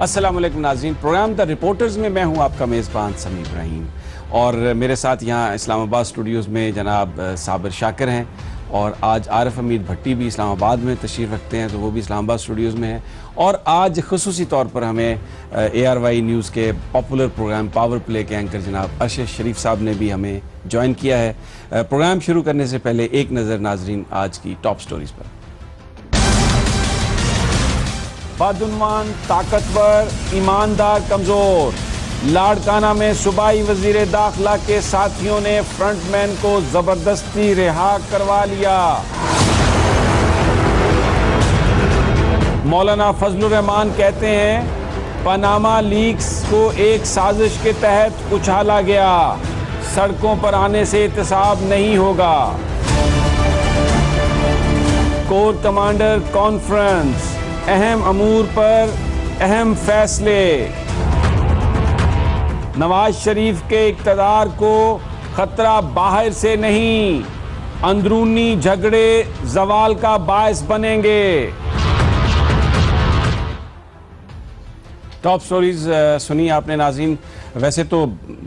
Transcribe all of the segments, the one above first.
अस्सलाम वालेकुम नाज़रीन, प्रोग्राम द रिपोर्टर्स में मैं हूं आपका मेज़बान समी इब्राहिम और मेरे साथ यहां इस्लामाबाद स्टूडियोज़ में जनाब साबिर शाकिर हैं और आज आरिफ हमीद भट्टी भी इस्लामाबाद में तशरीफ़ रखते हैं, तो वो भी इस्लामाबाद स्टूडियोज़ में हैं। और आज ख़ुसूसी तौर पर हमें ARY न्यूज़ के पॉपुलर प्रोग्राम पावर प्ले के एंकर जनाब अरशद शरीफ साहब ने भी हमें ज्वाइन किया है। प्रोग्राम शुरू करने से पहले एक नज़र नाज़रीन आज की टॉप स्टोरीज़ पर। बदउन्वान, ताकतवर, ईमानदार, कमजोर, लाड़काना में सूबाई वजीर दाखिला के साथियों ने फ्रंटमैन को जबरदस्ती रिहा करवा लिया। मौलाना फजलुर रहमान कहते हैं पनामा लीक्स को एक साजिश के तहत उछाला गया, सड़कों पर आने से एहतसाब नहीं होगा। कोर कमांडर कॉन्फ्रेंस, अहम अमूर पर अहम फैसले। नवाज शरीफ के इक़्तिदार को खतरा बाहर से नहीं, अंदरूनी झगड़े जवाल का बायस बनेंगे। टॉप स्टोरीज सुनी आपने नाज़रीन। वैसे तो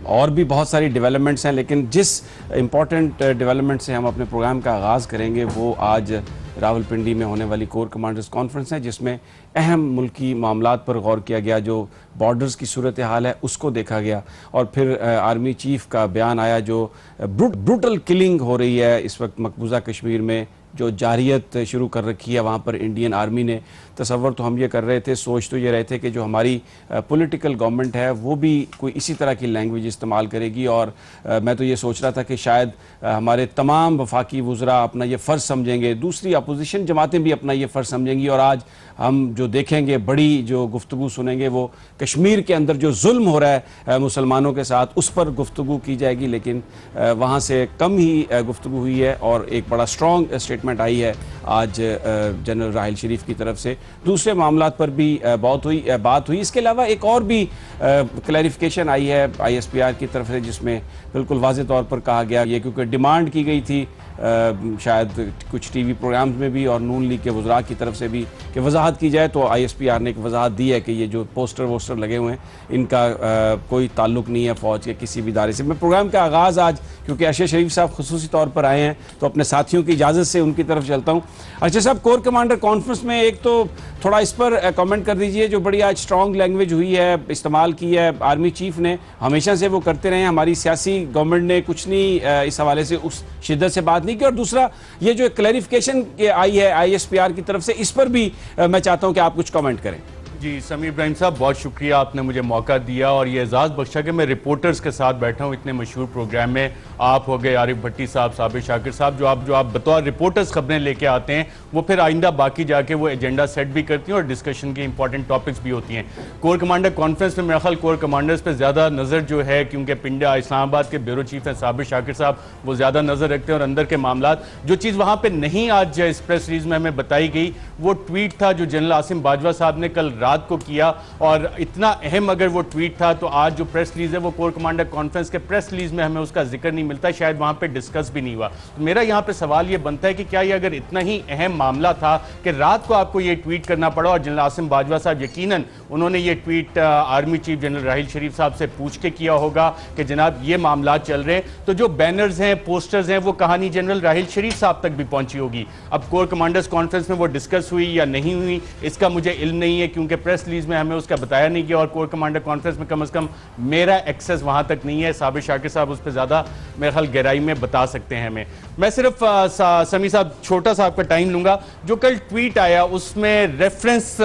और भी बहुत सारी डेवलपमेंट्स हैं, लेकिन जिस इम्पॉर्टेंट डेवलपमेंट से हम अपने प्रोग्राम का आगाज़ करेंगे वो आज रावलपिंडी में होने वाली कोर कमांडर्स कॉन्फ्रेंस है, जिसमें अहम मुल्की मामलात पर गौर किया गया। जो बॉर्डर्स की सूरत हाल है उसको देखा गया और फिर आर्मी चीफ का बयान आया जो ब्रूटल किलिंग हो रही है इस वक्त मकबूजा कश्मीर में, जो जारियत शुरू कर रखी है वहाँ पर इंडियन आर्मी ने। तसव्वुर तो हम ये कर रहे थे, सोच तो ये रहे थे कि जो हमारी पॉलिटिकल गवर्नमेंट है वो भी कोई इसी तरह की लैंग्वेज इस्तेमाल करेगी और मैं तो ये सोच रहा था कि शायद हमारे तमाम वफाकी वज़रा अपना ये फ़र्ज़ समझेंगे, दूसरी अपोजिशन जमातें भी अपना ये फ़र्ज़ समझेंगी और आज हम जो देखेंगे बड़ी जो गुफ्तगू सुनेंगे वो कश्मीर के अंदर जो जुल्म हो रहा है मुसलमानों के साथ उस पर गुफ्तगू की जाएगी। लेकिन वहाँ से कम ही गुफ्तगू हुई है और एक बड़ा स्ट्रॉन्ग स्टेटमेंट आई है आज जनरल राहिल शरीफ की तरफ से। दूसरे मामलात पर भी बात हुई। इसके अलावा एक और भी क्लैरिफिकेशन आई है ISPR की तरफ से, जिसमें बिल्कुल वाज़ेह तौर पर कहा गया ये, क्योंकि डिमांड की गई थी शायद कुछ TV प्रोग्राम्स में भी और नून लीग के वज़रा की तरफ से भी कि वजाहत की जाए, तो ISPR ने एक वजाहत दी है कि ये जो पोस्टर वोस्टर लगे हुए हैं इनका कोई ताल्लुक़ नहीं है फ़ौज के किसी भी इदारे से। मैं प्रोग्राम का आगाज़ आज क्योंकि अरशद शरीफ साहब खुसूसी तौर पर आए हैं तो अपने साथियों की इजाज़त से उनकी तरफ चलता हूँ। अरशद साहब, कोर कमांडर कॉन्फ्रेंस में एक तो थोड़ा इस पर कमेंट कर दीजिए, जो बड़ी आज स्ट्रॉन्ग लैंग्वेज हुई है, इस्तेमाल की है आर्मी चीफ ने, हमेशा से वो करते रहे हैं, हमारी सियासी गवर्नमेंट ने कुछ नहीं इस हवाले से उस शिद्दत से बात नहीं की। और दूसरा ये जो क्लैरिफिकेशन आई है ISPR की तरफ से, इस पर भी मैं चाहता हूं कि आप कुछ कमेंट करें। जी समी इब्राहिम साहब, बहुत शुक्रिया, आपने मुझे मौका दिया और ये एजाज़ बख्शा कि मैं रिपोर्टर्स के साथ बैठा हूँ इतने मशहूर प्रोग्राम में। आप हो गए, आरिफ भट्टी साहब, साबिर शाकिर साहब, जो आप बतौर रिपोर्टर्स खबरें लेके आते हैं वो फिर आइंदा बाकी जाके वो एजेंडा सेट भी करती हैं और डिस्कशन की इंपॉर्टेंट टॉपिक्स भी होती हैं। कोर कमांडर कॉन्फ्रेंस में मेरा ख्याल कोर कमांडर्स पर ज़्यादा नज़र जो है, क्योंकि पिंडा इस्लामाबाद के ब्यूरो चीफ हैं साबिर शाकिर साहब, वो ज़्यादा नज़र रखते हैं और अंदर के मामलात। जो चीज़ वहाँ पर नहीं आज इस प्रेस रिलीज में हमें बताई गई वो ट्वीट था जो जनरल आसिम बाजवा साहब ने कल रात को किया, और इतना अहम अगर वो ट्वीट था तो आज जो प्रेस रिलीज है वो कोर कमांडर कॉन्फ्रेंस के प्रेस रिलीज में हमें उसका जिक्र नहीं मिलता, शायद वहां पे डिस्कस भी नहीं हुआ। तो मेरा यहां पे सवाल ये बनता है कि क्या ये अगर इतना ही अहम मामला था कि रात को आपको ये ट्वीट करना पड़ा, और जनरल आसिम बाजवा साहब यकीनन उन्होंने ये tweet army chief general Raheel Sharif साहब से पूछ के किया होगा कि जनाब ये मामला चल रहे हैं, तो जो बैनर्स हैं, पोस्टर्स हैं, वो कहानी जनरल राहिल शरीफ साहब तक भी पहुंची होगी। अब कोर कमांडर्स कॉन्फ्रेंस में वो डिस्कस हुई या नहीं हुई इसका मुझे इल्म नहीं है, क्योंकि प्रेस रिलीज में हमें उसका बताया नहीं गया और कोर कमांडर कॉन्फ्रेंस में कम से कम मेरा एक्सेस वहां तक नहीं है। साबिर शाकिर साहब उस पर ज्यादा मेरे ख्याल गहराई में बता सकते हैं हमें। मैं सिर्फ समी साहब छोटा सा आपका टाइम लूंगा। जो कल ट्वीट आया उसमें reference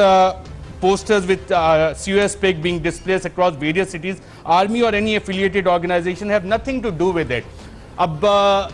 posters with COS peg being displayed across various cities, army or any affiliated organization have nothing to do with it. अब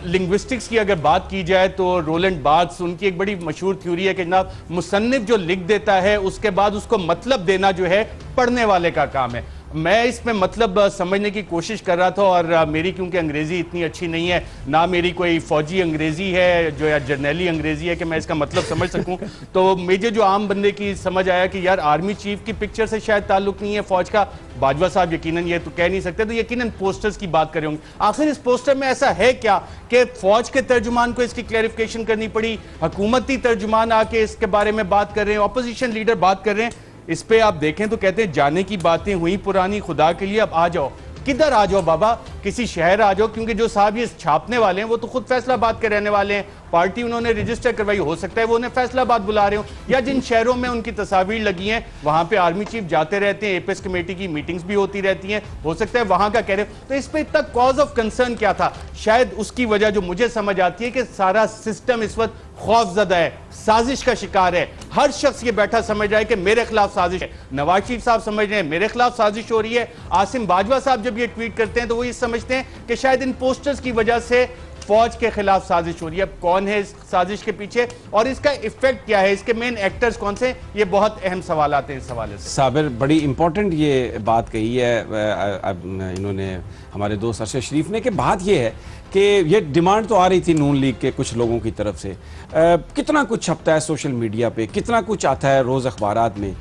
लिंग्विस्टिक्स की अगर बात की जाए तो रोलैंड बार्थ्स, उनकी एक बड़ी मशहूर थ्योरी है कि जनाब मुसन्निफ जो लिख देता है उसके बाद उसको मतलब देना जो है पढ़ने वाले का काम है। मैं इसमें मतलब समझने की कोशिश कर रहा था और मेरी क्योंकि अंग्रेज़ी इतनी अच्छी नहीं है, ना मेरी कोई फौजी अंग्रेज़ी है जो या जर्नैली अंग्रेज़ी है कि मैं इसका मतलब समझ सकूं, तो मुझे जो आम बंदे की समझ आया कि यार आर्मी चीफ की पिक्चर से शायद ताल्लुक नहीं है फ़ौज का। बाजवा साहब यकीनन ये तो कह नहीं सकते, तो यकीनन पोस्टर्स की बात कर रहे होंगे। आखिर इस पोस्टर में ऐसा है क्या कि फ़ौज के तर्जुमान को इसकी क्लैरिफिकेशन करनी पड़ी, हुकूमती तर्जुमान आके इसके बारे में बात कर रहे हैं, अपोजिशन लीडर बात कर रहे हैं। इस पे आप देखें तो कहते हैं जाने की बातें हुई पुरानी, खुदा के लिए अब आ जाओ। किधर आ जाओ बाबा, किसी शहर आ जाओ, क्योंकि जो साहब ये छापने वाले हैं वो तो खुद फैसलाबाद के रहने वाले हैं, पार्टी उन्होंने रजिस्टर करवाई, हो सकता है वो उन्हें फैसलाबाद बुला रहे हो, या जिन शहरों में उनकी तस्वीर लगी हैं वहां पे आर्मी चीफ जाते रहते हैं, एपीएस कमेटी की मीटिंग्स भी होती रहती हैं, हो सकता है वहां का कह रहे हो। तो इस पे इतना कॉज ऑफ कंसर्न क्या था? शायद उसकी वजह जो मुझे समझ आती है कि सारा सिस्टम इस वक्त खौफजदा है, साजिश का शिकार है। हर शख्स ये बैठा समझ रहा है कि मेरे खिलाफ साजिश है। नवाज शरीफ साहब समझ रहे हैं मेरे खिलाफ साजिश हो रही है। आसिम बाजवा साहब जब ये ट्वीट करते हैं तो वो ये समझते हैं कि शायद इन पोस्टर्स की वजह से फौज के खिलाफ साजिश हो रही है। अब कौन है इस साजिश के पीछे और इसका इफेक्ट क्या है, इसके मेन एक्टर्स कौन से, ये बहुत अहम सवाल आते हैं इस हवाले से। साबिर, बड़ी इंपॉर्टेंट ये बात कही है इन्होंने, हमारे दोस्त अरशद शरीफ ने, कि बात ये है कि ये डिमांड तो आ रही थी नून लीग के कुछ लोगों की तरफ से, कितना कुछ छपता है सोशल मीडिया पे, कितना कुछ आता है रोज़ अखबारात में,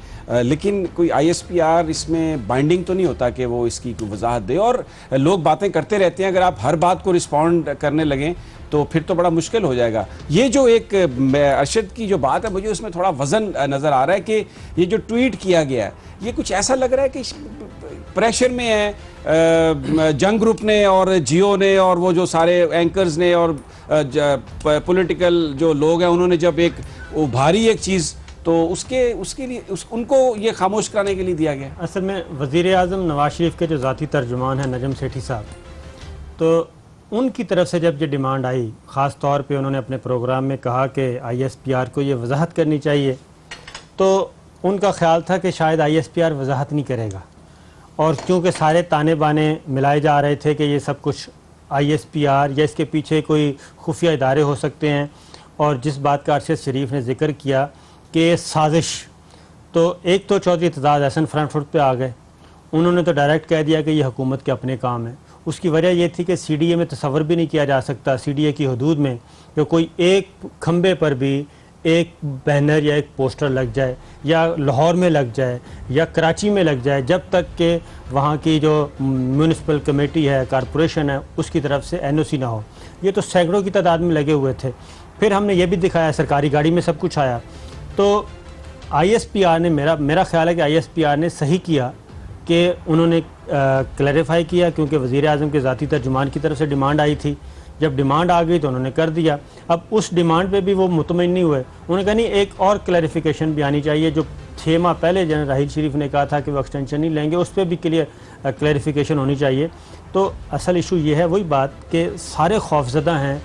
लेकिन कोई ISPR इसमें बाइंडिंग तो नहीं होता कि वो इसकी कोई वजाहत दे, और लोग बातें करते रहते हैं। अगर आप हर बात को रिस्पॉन्ड करने लगें तो फिर तो बड़ा मुश्किल हो जाएगा। ये जो एक अरशद की जो बात है, मुझे उसमें थोड़ा वजन नज़र आ रहा है कि ये जो ट्वीट किया गया है, ये कुछ ऐसा लग रहा है कि प्रेशर में है जंग ग्रुप ने और जियो ने और वो जो सारे एंकर्स ने और पॉलिटिकल जो लोग हैं, उन्होंने जब एक उभारी एक चीज़, तो उसके लिए उनको ये खामोश कराने के लिए दिया गया। असल में वज़ीर आज़म नवाज शरीफ के जो ज़ाती तर्जुमान हैं नजम सेठी साहब, तो उनकी तरफ से जब ये डिमांड आई, ख़ास तौर पे उन्होंने अपने प्रोग्राम में कहा कि ISPR को ये वजाहत करनी चाहिए, तो उनका ख्याल था कि शायद ISPR वजाहत नहीं करेगा, और क्योंकि सारे ताने बाने मिलाए जा रहे थे कि ये सब कुछ ISPR या इसके पीछे कोई खुफिया इदारे हो सकते हैं, और जिस बात का अरशद शरीफ ने जिक्र किया कि साजिश, तो एक तो चौधरी एतजाज़ अहसन फ्रंट फुट पे आ गए, उन्होंने तो डायरेक्ट कह दिया कि ये हुकूमत के अपने काम है। उसकी वजह ये थी कि CDA में तसव्वुर भी नहीं किया जा सकता, CDA की हदूद में, कि कोई एक खंबे पर भी एक बैनर या एक पोस्टर लग जाए, या लाहौर में लग जाए या कराची में लग जाए, जब तक कि वहाँ की जो म्यूनिसिपल कमेटी है, कॉरपोरेशन है, उसकी तरफ से NOC ना हो। ये तो सैकड़ों की तादाद में लगे हुए थे। फिर हमने ये भी दिखाया, सरकारी गाड़ी में सब कुछ आया। तो ISPR ने, मेरा ख्याल है कि ISPR ने सही किया कि उन्होंने क्लैरिफाई किया, क्योंकि वज़ीर आज़म के ज़ाती तर्जुमान की तरफ से डिमांड आई थी। जब डिमांड आ गई तो उन्होंने कर दिया। अब उस डिमांड पे भी वो मुतमईन नहीं हुए, उन्होंने कहा नहीं, एक और क्लैरिफिकेशन भी आनी चाहिए। जो 6 माह पहले जनरल राहिल शरीफ ने कहा था कि वो एक्सटेंशन नहीं लेंगे, उस पर भी क्लियर क्लैरिफिकेशन होनी चाहिए। तो असल इशू ये है, वही बात कि सारे खौफजदा हैं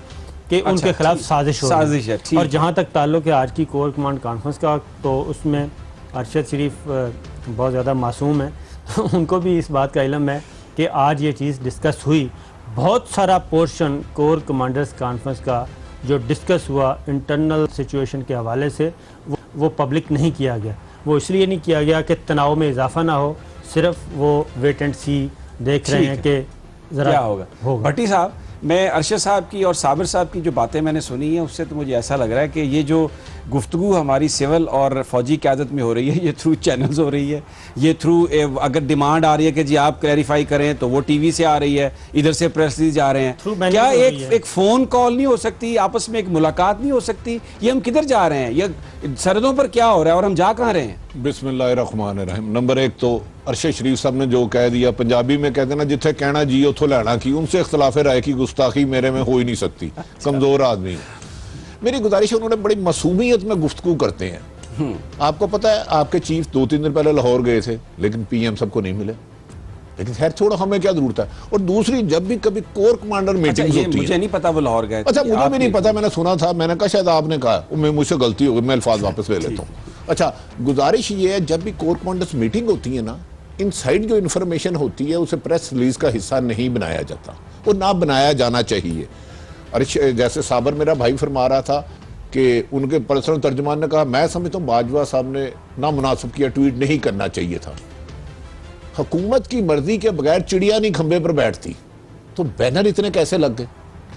कि उनके खिलाफ साजिश है। और जहाँ तक ताल्लुक़ है आज की कोर कमांड कॉन्फ्रेंस का, तो उसमें अरशद शरीफ बहुत ज़्यादा मासूम है, तो उनको भी इस बात का इल्म है कि आज ये चीज़ डिस्कस हुई। बहुत सारा पोर्शन कोर कमांडर्स कॉन्फ्रेंस का जो डिस्कस हुआ इंटरनल सिचुएशन के हवाले से, वो पब्लिक नहीं किया गया। वो इसलिए नहीं किया गया कि तनाव में इजाफा ना हो, सिर्फ वो वेट एंड सी देख रहे हैं कि ज़रा क्या होगा। भट्टी साहब, मैं अरशद साहब की और साबिर साहब की जो बातें मैंने सुनी हैं, उससे तो मुझे ऐसा लग रहा है कि ये जो गुफ्तगू हमारी सिविल और फौजी क़यादत में हो रही है, ये थ्रू चैनल्स हो रही है, ये थ्रू अगर डिमांड आ रही है कि जी आप क्लैरिफाई करें, तो वो TV से आ रही है, इधर से प्रेस रिलीज जा रहे हैं। क्या एक फ़ोन कॉल नहीं हो सकती, आपस में एक मुलाकात नहीं हो सकती? ये हम किधर जा रहे हैं, ये सरहदों पर क्या हो रहा है और हम जा कहाँ रहे हैं? बिस्मिल्लाहिर्रहमानिर्रहीम। नंबर 1 तो अरशद शरीफ साहब ने जो कह दिया, पंजाबी में कहते हैं ना, जिथे कहना जी उथों लैना की, उनसे इख्तलाफ राय की गुस्ताखी मेरे में हो ही नहीं सकती। कमज़ोर आदमी, मेरी गुजारिश है, उन्होंने बड़ी मासूमियत में गुफ्तगू करते हैं। आपको पता है आपके चीफ 2-3 दिन पहले लाहौर गए थे, लेकिन PM सबको नहीं मिले। लेकिन खैर छोड़ो, हमें क्या जरूरत है। और दूसरी, जब भी कभी कोर कमांडर मीटिंग होती है, मुझे नहीं पता वो लाहौर गए। अच्छा, मुझे भी नहीं पता, मैंने सुना था, मैंने कहा शायद आपने कहा, मुझसे गलती हो गई, मैं अल्फाज वापस ले लेता हूँ। अच्छा, गुजारिश ये है, जब भी कोर कमांडर्स मीटिंग होती है ना, इनसाइड जो इन्फॉर्मेशन होती है उसे प्रेस रिलीज का हिस्सा नहीं बनाया जाता, और ना बनाया जाना चाहिए। अरे जैसे साबर मेरा भाई फरमा रहा था कि उनके पर्सनल तर्जुमान ने कहा, मैं समझता हूँ बाजवा साहब ने नामुनासिब किया, ट्वीट नहीं करना चाहिए था। हुकूमत की मर्जी के बगैर चिड़िया नहीं खंबे पर बैठती, तो बैनर इतने कैसे लग गए?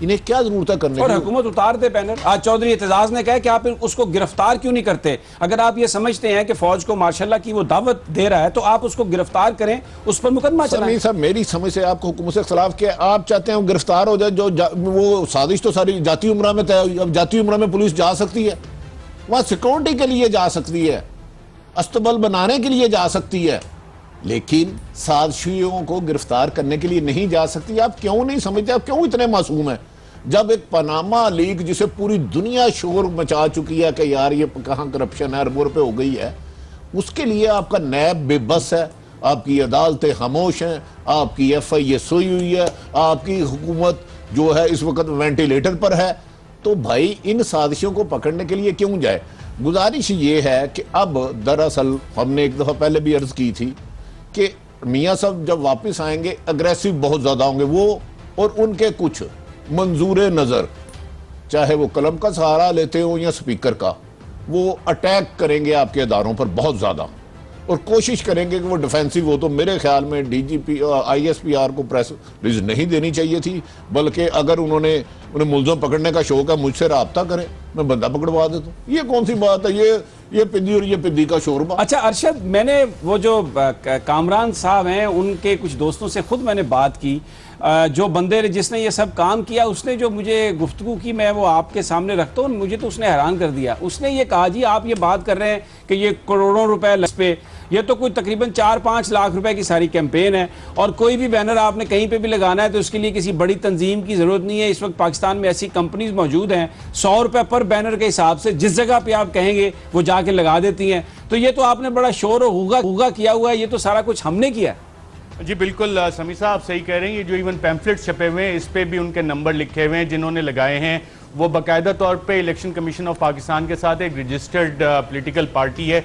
इन्हें क्या जरूरत है करने की? और हुकूमत उतार दे बैनर। आज चौधरी एतजाज ने कहा कि आप उसको गिरफ्तार क्यों नहीं करते? अगर आप ये समझते हैं कि फौज को मार्शल्लाह की वो दावत दे रहा है, तो आप उसको गिरफ्तार करें, उस पर मुकदमा चलाएं। नहीं साहब, मेरी समझ से आपको हुकूमत से खिलाफ किया, आप चाहते हैं वो गिरफ्तार हो जाए। जो वो साजिश तो सारी जाती उम्रा में तय हुई। अब जाती उम्रा में पुलिस जा सकती है, वहां सिक्योरिटी के लिए जा सकती है, अस्तबल बनाने के लिए जा सकती है, लेकिन साजिशियों को गिरफ्तार करने के लिए नहीं जा सकती। आप क्यों नहीं समझते, आप क्यों इतने मासूम हैं? जब एक पनामा लीक जिसे पूरी दुनिया शोर मचा चुकी है कि यार ये कहाँ करप्शन है, अरबों रुपए हो गई है, उसके लिए आपका नैब बेबस है, आपकी अदालतें खामोश हैं, आपकी FIA सोई हुई है, आपकी हुकूमत जो है इस वक्त वेंटिलेटर पर है। तो भाई इन साजिशों को पकड़ने के लिए क्यों जाए? गुजारिश ये है कि अब दरअसल हमने एक दफ़ा पहले भी अर्ज की थी कि मियाँ साहब जब वापस आएंगे अग्रेसिव बहुत ज़्यादा होंगे वो, और उनके कुछ मंजूर नज़र, चाहे वो कलम का सहारा लेते हो या स्पीकर का, वो अटैक करेंगे आपके इदारों पर बहुत ज़्यादा और कोशिश करेंगे कि वो डिफेंसिव हो। तो मेरे ख्याल में DGP ISPR को प्रेस रिलीज नहीं देनी चाहिए थी, बल्कि अगर उन्हें मुलजम पकड़ने का शौक है मुझसे रब्ता करें, मैं बंदा पकड़वा देता हूँ। ये कौन सी बात है? ये पिद्दी और ये पिद्दी का शोरबा। अच्छा अरशद, मैंने वो जो कामरान साहब हैं उनके कुछ दोस्तों से खुद मैंने बात की, जो बंदे ने जिसने ये सब काम किया, उसने जो मुझे गुफ्तगू की मैं वो आपके सामने रखता हूँ, मुझे तो उसने हैरान कर दिया। उसने ये कहा जी आप ये बात कर रहे हैं कि ये करोड़ों रुपए पे, ये तो कोई तकरीबन 4-5 लाख रुपए की सारी कैंपेन है और कोई भी बैनर आपने कहीं पे भी लगाना है तो उसके लिए किसी बड़ी तंजीम की ज़रूरत नहीं है। इस वक्त पाकिस्तान में ऐसी कंपनीज मौजूद हैं 100 रुपए पर बैनर के हिसाब से जिस जगह पे आप कहेंगे वो जाके लगा देती हैं। तो ये तो आपने बड़ा शोर और हुगा किया हुआ है, ये तो सारा कुछ हमने किया है। जी बिल्कुल समी साहब सही कह रहे हैं। ये जो इवन पैम्फलेट्स छपे हुए हैं इस पे भी उनके नंबर लिखे हुए हैं जिन्होंने लगाए हैं। वो बाकायदा तौर पे इलेक्शन कमीशन ऑफ पाकिस्तान के साथ एक रजिस्टर्ड पॉलिटिकल पार्टी है।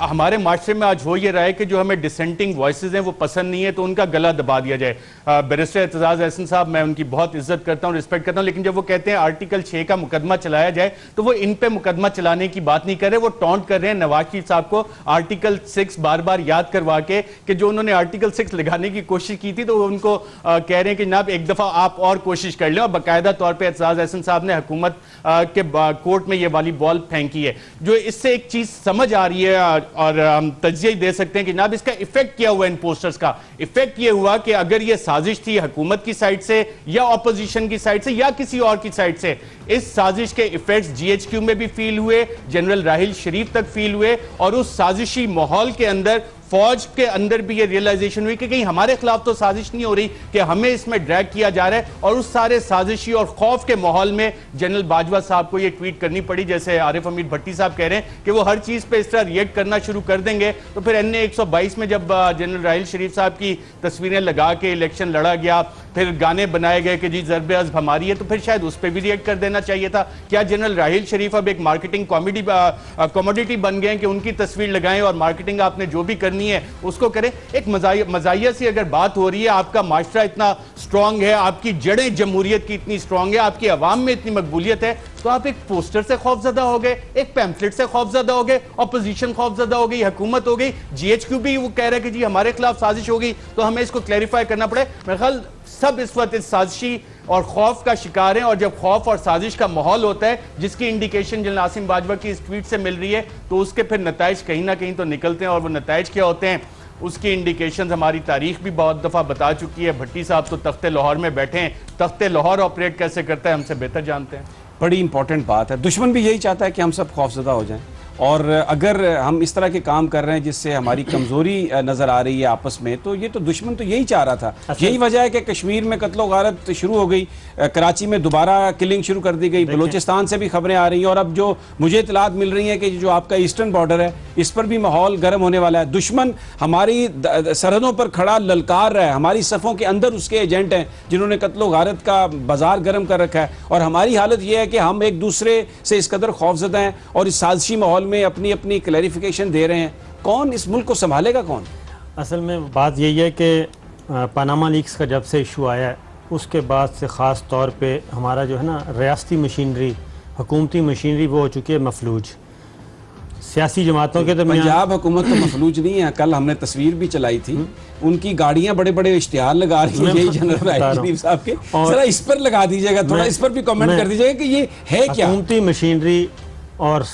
हमारे माशरे में आज हो ये रहा है कि जो हमें डिसेंटिंग वॉइसेस हैं वो पसंद नहीं है तो उनका गला दबा दिया जाए। बैरिस्टर एतजाज एहसन साहब, मैं उनकी बहुत इज्जत करता हूँ, रिस्पेक्ट करता हूँ, लेकिन जब वो कहते हैं आर्टिकल 6 का मुकदमा चलाया जाए तो वो इन पे मुकदमा चलाने की बात नहीं कर रहे, वो टॉन्ट कर रहे हैं नवाज शरीफ साहब को आर्टिकल 6 बार बार याद करवा के कि जो उन्होंने आर्टिकल 6 लगाने की कोशिश की थी तो वो उनको कह रहे हैं कि जनाब एक दफा आप और कोशिश कर लें। और बाकायदा तौर पर एतजाज एहसन साहब ने हुकूमत के कोर्ट में ये वाली बॉल फेंकी है। जो इससे एक चीज समझ आ रही है और हम तज्जिया दे सकते हैं कि जनाब इसका इफेक्ट क्या हुआ, इन पोस्टर्स का इफेक्ट ये हुआ कि अगर ये साजिश थी हुकूमत की साइड से या ऑपोजिशन की साइड से या किसी और की साइड से, इस साजिश के इफेक्ट्स GHQ में भी फील हुए, जनरल राहिल शरीफ तक फील हुए और उस साजिशी माहौल के अंदर फौज के अंदर भी ये रियलाइजेशन हुई कि कहीं हमारे खिलाफ तो साजिश नहीं हो रही कि हमें इसमें ड्रैग किया जा रहा है। और उस सारे साजिशी और खौफ के माहौल में जनरल बाजवा साहब को ये ट्वीट करनी पड़ी। जैसे आरिफ हमीद भट्टी साहब कह रहे हैं कि वो हर चीज पे इस तरह रिएक्ट करना शुरू कर देंगे तो फिर NA 122 में जब जनरल राहिल शरीफ साहब की तस्वीरें लगा के इलेक्शन लड़ा गया, फिर गाने बनाए गए कि जी ज़र्बे अज़्ब हमारी है, तो फिर शायद उस पर भी रिएक्ट कर देना चाहिए था। क्या जनरल राहिल शरीफ अब एक मार्केटिंग कॉमोडिटी बन गए हैं कि उनकी तस्वीर लगाएं और मार्केटिंग आपने जो भी करनी है उसको करें? एक मजाइया सी अगर बात हो रही है, आपका माशरा इतना स्ट्रांग है, आपकी जड़ें जमहूरियत की इतनी स्ट्रांग है, आपकी आवाम में इतनी मकबूलियत है, तो आप एक पोस्टर से खौफजदा हो गए, एक पैम्फलेट से खौफजदा हो गए, अपोजिशन खौफजदा हो गई, हुकूमत हो गई, GHQ भी वो कह रहा है कि जी हमारे खिलाफ साजिश हो गई, तो हमें इसको क्लैरिफाई करना पड़े। मेरे ख्याल सब इस वक्त इस साजिशी और खौफ का शिकार हैं। और जब खौफ और साजिश का माहौल होता है जिसकी इंडिकेशन जनरल आसिम बाजवा की इस ट्वीट से मिल रही है, तो उसके फिर नताइज कहीं ना कहीं तो निकलते हैं। और वो नताइज क्या होते हैं उसकी इंडिकेशंस हमारी तारीख भी बहुत दफ़ा बता चुकी है। भट्टी साहब तो तख्ते लाहौर में बैठे हैं, तख्ते लाहौर ऑपरेट कैसे करता है हमसे बेहतर जानते हैं। बड़ी इंपॉर्टेंट बात है। दुश्मन भी यही चाहता है कि हम सब खौफजदा हो जाएं, और अगर हम इस तरह के काम कर रहे हैं जिससे हमारी कमज़ोरी नज़र आ रही है आपस में, तो ये तो दुश्मन तो यही चाह रहा था। यही वजह है कि कश्मीर में कत्लो गारत शुरू हो गई, कराची में दोबारा किलिंग शुरू कर दी गई, बलूचिस्तान से भी खबरें आ रही हैं और अब जो मुझे इतलात मिल रही हैं कि जो आपका ईस्टर्न बॉर्डर है इस पर भी माहौल गर्म होने वाला है। दुश्मन हमारी सरहदों पर खड़ा ललकार रहा है, हमारी सफ़ों के अंदर उसके एजेंट हैं जिन्होंने कत्लो गारत का बाजार गर्म कर रखा है। और हमारी हालत यह है कि हम एक दूसरे से इस कदर खौफजदा हैं और इस साजिशी माहौल में अपनी अपनी क्लैरिफिकेशन दे रहे हैं। कौन इस मुल्क को संभालेगा? कौन? असल में बात यही है कि पनामा लीक्स का जब से इशू आया है उसके बाद से ख़ास तौर पे हमारा जो है ना रियासती मशीनरी, हुकूमती मशीनरी वो हो चुकी है मफलूज। सियासी जमातों के दरमियान पंजाब हुकूमत तो मफलूज नहीं है। कल हमने तस्वीर भी चलाई थी, उनकी गाड़ियां बड़े बड़े इश्तिहार लगा रही हैं, यही जनरल राहिल शरीफ साहब के। जरा इस पर लगा दीजिएगा, थोड़ा इस पर भी कमेंट कर दीजिएगा कि ये है क्या। हुकूमती मशीनरी और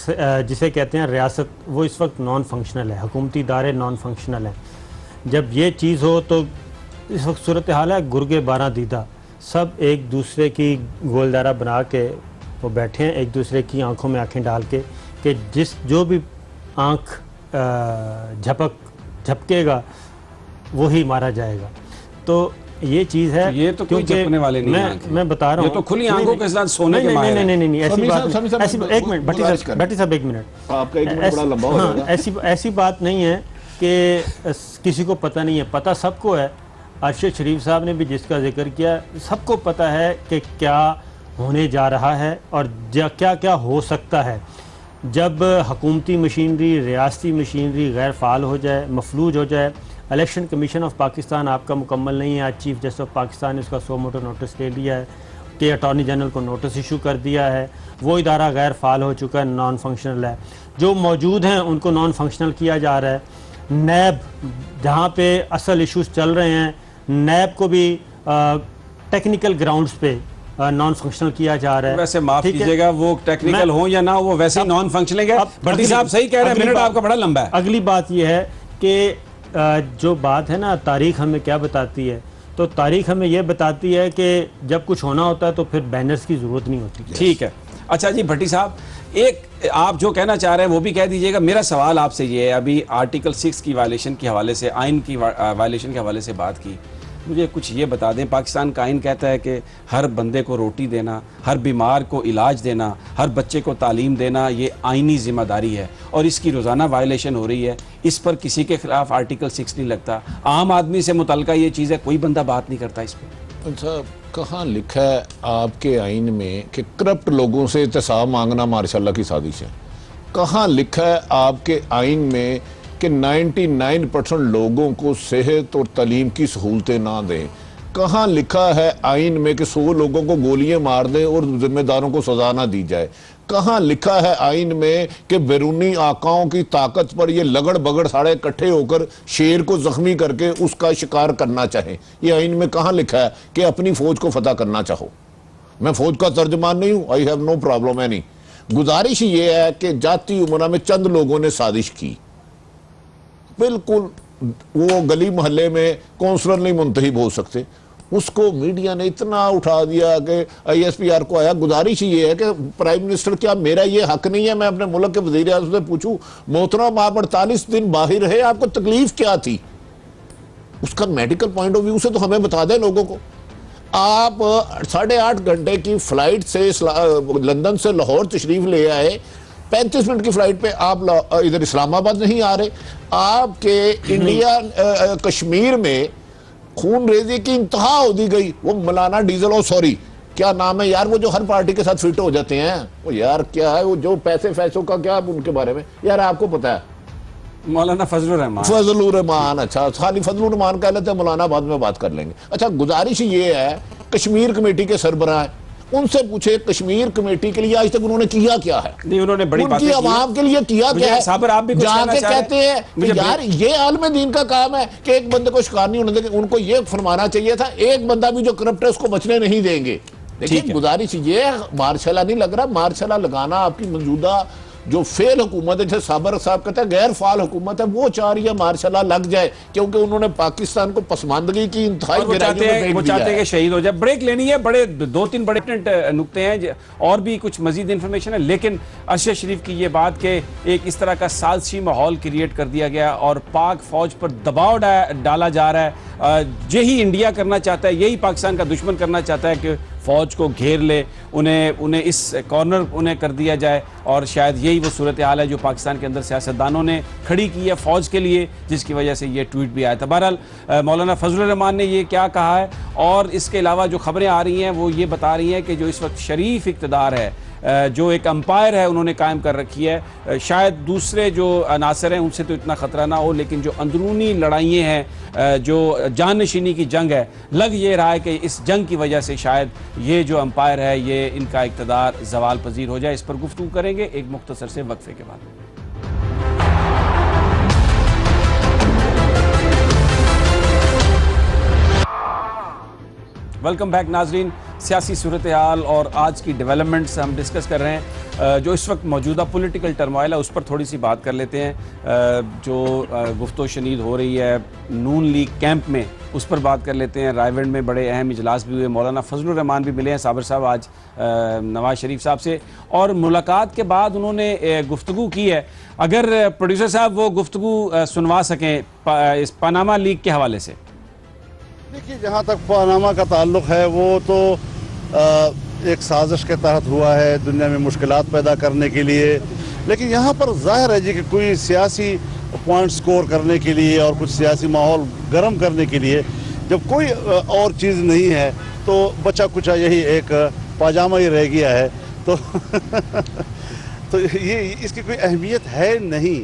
जिसे कहते हैं रियासत, वो इस वक्त नॉन फंक्शनल है, हुकूमती इदारे नॉन फंक्शनल हैं। जब ये चीज़ हो तो इस वक्त सूरत हाल है गुर्गे 12 दीदा, सब एक दूसरे की गोलदारा बना के वो बैठे हैं, एक दूसरे की आंखों में आंखें डाल के कि जो भी आंख झपकेगा वही मारा जाएगा। तो ये चीज़ है। तो ये तो कोई झपकने वाले नहीं हैं। मैं बता रहा हूँ, ये तो खुली आंखों के साथ सोने के माहिर हैं। नहीं, ऐसी बात समी साहब, ऐसी एक मिनट भट्टी साहब एक मिनट, आपका एक मिनट बड़ा लंबा हो जाएगा। ऐसी बात नहीं है कि किसी को पता नहीं है, पता सबको है। अरशद शरीफ साहब ने भी जिसका जिक्र किया, सबको पता है कि क्या होने जा रहा है और क्या क्या हो सकता है जब हुकूमती मशीनरी, रियासती मशीनरी गैर फ़ाल हो जाए, मफलूज हो जाए। इलेक्शन कमीशन ऑफ पाकिस्तान आपका मुकम्मल नहीं है। आज चीफ जस्टिस ऑफ पाकिस्तान ने उसका 100 मोटर नोटिस ले लिया है कि अटॉर्नी जनरल को नोटिस इशू कर दिया है। वो इदारा गैर फ़ाल हो चुका है, नॉन फंक्शनल है। जो मौजूद हैं उनको नॉन फंक्शनल किया जा रहा है। नैब, जहाँ पे असल इशूज़ चल रहे हैं, नैब को भी टेक्निकल ग्राउंड्स पे नॉन फंक्शनल किया जा रहा है। वैसे माफ कीजिएगा, वो टेक्निकल हो या ना हो, वो वैसे ही नॉन फंक्शनल है। भट्टी साहब सही कह रहे हैं, मिनट आपका बड़ा लंबा है। अगली बात यह है कि जो बात है ना, तारीख हमें क्या बताती है, तो तारीख हमें यह बताती है कि जब कुछ होना होता है तो फिर बैनर्स की ज़रूरत नहीं होती। ठीक है। अच्छा जी भट्टी साहब, एक आप जो कहना चाह रहे हैं वो भी कह दीजिएगा। मेरा सवाल आपसे ये है, अभी आर्टिकल 6 की वायलेशन के हवाले से, आइन की वायलेशन के हवाले से बात की, मुझे कुछ ये बता दें। पाकिस्तान का आइन कहता है कि हर बंदे को रोटी देना, हर बीमार को इलाज देना, हर बच्चे को तालीम देना, ये आइनी जिम्मेदारी है और इसकी रोज़ाना वायलेशन हो रही है। इस पर किसी के खिलाफ आर्टिकल 6 नहीं लगता। आम आदमी से मुतल्लिका ये चीज़ है, कोई बंदा बात नहीं करता इस पर। अच्छा, कहाँ लिखा है आपके आइन में कि करप्ट लोगों से एहतसाब मांगना मार्शल की साजिश है? कहाँ लिखा है आपके आइन में कि 99% लोगों को सेहत और तालीम की सहूलतें ना दें? कहाँ लिखा है आइन में कि 100 लोगों को गोलियां मार दें और जिम्मेदारों को सजा ना दी जाए? कहाँ लिखा है आइन में कि बैरूनी आकाओं की ताकत पर ये लगड़ बगड़ सारे इकट्ठे होकर शेर को जख्मी करके उसका शिकार करना चाहें? ये आइन में कहाँ लिखा है कि अपनी फौज को फतह करना चाहो? मैं फौज का तर्जमान नहीं हूं, I have no problem any. गुजारिश ये है कि जाती उमरा में चंद लोगों ने साजिश की, बिल्कुल वो गली मोहल्ले में काउंसलर नहीं मुंतहिब हो सकते, उसको मीडिया ने इतना उठा दिया कि ISPR को आया। गुजारिश ये है कि प्राइम मिनिस्टर, क्या मेरा ये हक नहीं है मैं अपने मुल्क के वज़ीर आज़म से पूछूं, मोहतरम आप 48 दिन बाहर रहे, आपको तकलीफ क्या थी? उसका मेडिकल पॉइंट ऑफ व्यू से तो हमें बता दें लोगों को। आप 8.5 घंटे की फ्लाइट से लंदन से लाहौर तशरीफ ले आए, 35 मिनट की फ्लाइट पे आप इधर इस्लामाबाद नहीं आ रहे। आपके इंडिया कश्मीर में खून रेजी की इंतहा हो दी गई। वो मौलाना डीजल, ओ सॉरी क्या नाम है यार, वो जो हर पार्टी के साथ फिट हो जाते हैं, वो यार क्या है, वो जो पैसों का क्या उनके बारे में यार आपको पता है? मौलाना फजलुर रहमान। अच्छा, खाली फजलुर रहमान कह लेते हैं, मौलाना बाद में बात कर लेंगे। अच्छा, गुजारिश ये है, कश्मीर कमेटी के सरबराह हैं, उनसे पूछे कश्मीर कमेटी के लिए आज तक उन्होंने किया क्या है? नहीं, उन्होंने बड़ी बातें की, आवाम के लिए किया क्या है? साबर आप भी जाके कहते हैं कि यार ये आलम दीन का काम है कि एक बंदे को शिकार नहीं होने देंगे। उनको ये फरमाना चाहिए था, एक बंदा भी जो करप्ट है उसको बचने नहीं देंगे। लेकिन गुजारिश ये, मार्शला नहीं लग रहा, मार्शला लगाना आपकी मौजूदा जो फेल हुकूमत है, जैसे साबर साहब कहते हैं गैर फाल हुकूमत है, वो चाह रही है मार्शला लग जाए, क्योंकि उन्होंने पाकिस्तान को पसमानदगी की इंतहाई गहराइयों में चाहते हैं कि शहीद हो जाए। ब्रेक लेनी है, बड़े 2-3 बड़े नुक्ते हैं और भी कुछ मजीद इंफॉर्मेशन है, लेकिन अरशद शरीफ की ये बात कि एक इस तरह का साजिशी माहौल क्रिएट कर दिया गया और पाक फौज पर दबाव डाला जा रहा है। यही इंडिया करना चाहता है, यही पाकिस्तान का दुश्मन करना चाहता है कि फौज को घेर ले, उन्हें इस कॉर्नर उन्हें कर दिया जाए, और शायद यही वो सूरत हाल है जो पाकिस्तान के अंदर सियासतदानों ने खड़ी की है फौज के लिए, जिसकी वजह से ये ट्वीट भी आया था। बहरहाल मौलाना फजलुर रहमान ने ये क्या कहा है, और इसके अलावा जो खबरें आ रही हैं वो ये बता रही हैं कि जो इस वक्त शरीफ इक़्तिदार है, जो एक अंपायर है उन्होंने कायम कर रखी है, शायद दूसरे जो अनासर हैं उनसे तो इतना ख़तरा ना हो, लेकिन जो अंदरूनी लड़ाइयाँ हैं, जो जाननशीनी की जंग है, लग ये रहा है कि इस जंग की वजह से शायद ये जो अंपायर है ये इनका इक़्तिदार ज़वाल पजीर हो जाए। इस पर गुफ्तगू करेंगे एक मुख्तसर से वक्फे के बाद। वेलकम बैक नाजरीन। सियासी सूरत हाल और आज की डेवलपमेंट्स हम डिस्कस कर रहे हैं। जो इस वक्त मौजूदा पॉलिटिकल टर्मोइल है उस पर थोड़ी सी बात कर लेते हैं। जो गुफ्तो शनीद हो रही है नून लीग कैंप में, उस पर बात कर लेते हैं। रायगंज में बड़े अहम इजलास भी हुए, मौलाना फजलुर रहमान भी मिले हैं साबिर साहब आज नवाज शरीफ साहब से, और मुलाकात के बाद उन्होंने गुफ्तगू की है। अगर प्रोड्यूसर साहब वो गुफ्तगू सुनवा सकें इस पनामा लीक के हवाले से। देखिए, जहाँ तक पनामा का ताल्लुक है वो तो एक साजिश के तहत हुआ है दुनिया में मुश्किलात पैदा करने के लिए, लेकिन यहाँ पर जाहिर है जी कि कोई सियासी पॉइंट स्कोर करने के लिए और कुछ सियासी माहौल गर्म करने के लिए जब कोई और चीज़ नहीं है तो बचा कुचा यही एक पाजामा ही रह गया है तो तो ये इसकी कोई अहमियत है नहीं।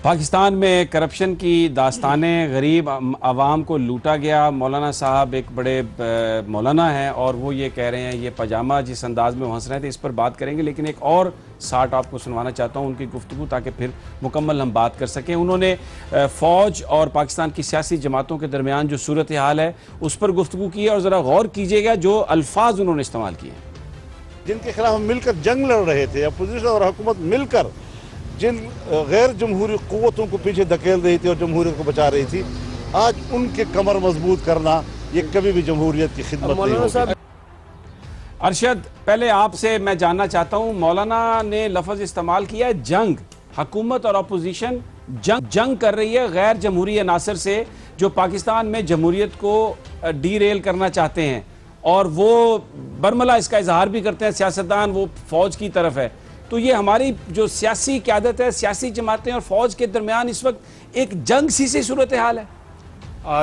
पाकिस्तान में करप्शन की दास्तानें, गरीब आवाम को लूटा गया। मौलाना साहब एक बड़े मौलाना हैं और वो ये कह रहे हैं, ये पजामा जिस अंदाज में हंस रहे थे इस पर बात करेंगे, लेकिन एक और साठ आपको सुनवाना चाहता हूँ उनकी गुफ्तगू, ताकि फिर मुकम्मल हम बात कर सकें। उन्होंने फ़ौज और पाकिस्तान की सियासी जमातों के दरमियान जो सूरत हाल है उस पर गुफ्तगू की है, और ज़रा गौर कीजिएगा जो अल्फाज उन्होंने इस्तेमाल किए, जिनके खिलाफ हम मिलकर जंग लड़ रहे थे, अपोजिशन और हुकूमत मिलकर जिन गैर जमहूरी क़ुव्वतों को पीछे धकेल रही थी और जमहूरियत को बचा रही थी, आज उनके कमर मजबूत करना ये कभी भी जमहूरियत की खिदमत नहीं होगी। अरशद, पहले आपसे मैं जानना चाहता हूँ, मौलाना ने लफ्ज़ इस्तेमाल किया है जंग। हुकूमत और अपोजिशन जंग कर रही है गैर जमहूरी अनासर से जो पाकिस्तान में जमहूरियत को डीरेल करना चाहते हैं, और वो बरमला इसका इजहार भी करते हैं सियासतदान, वो फ़ौज की तरफ है। तो ये हमारी जो सियासी क़यादत है, सियासी जमातें और फ़ौज के दरमियान इस वक्त एक जंग सी सूरत हाल है।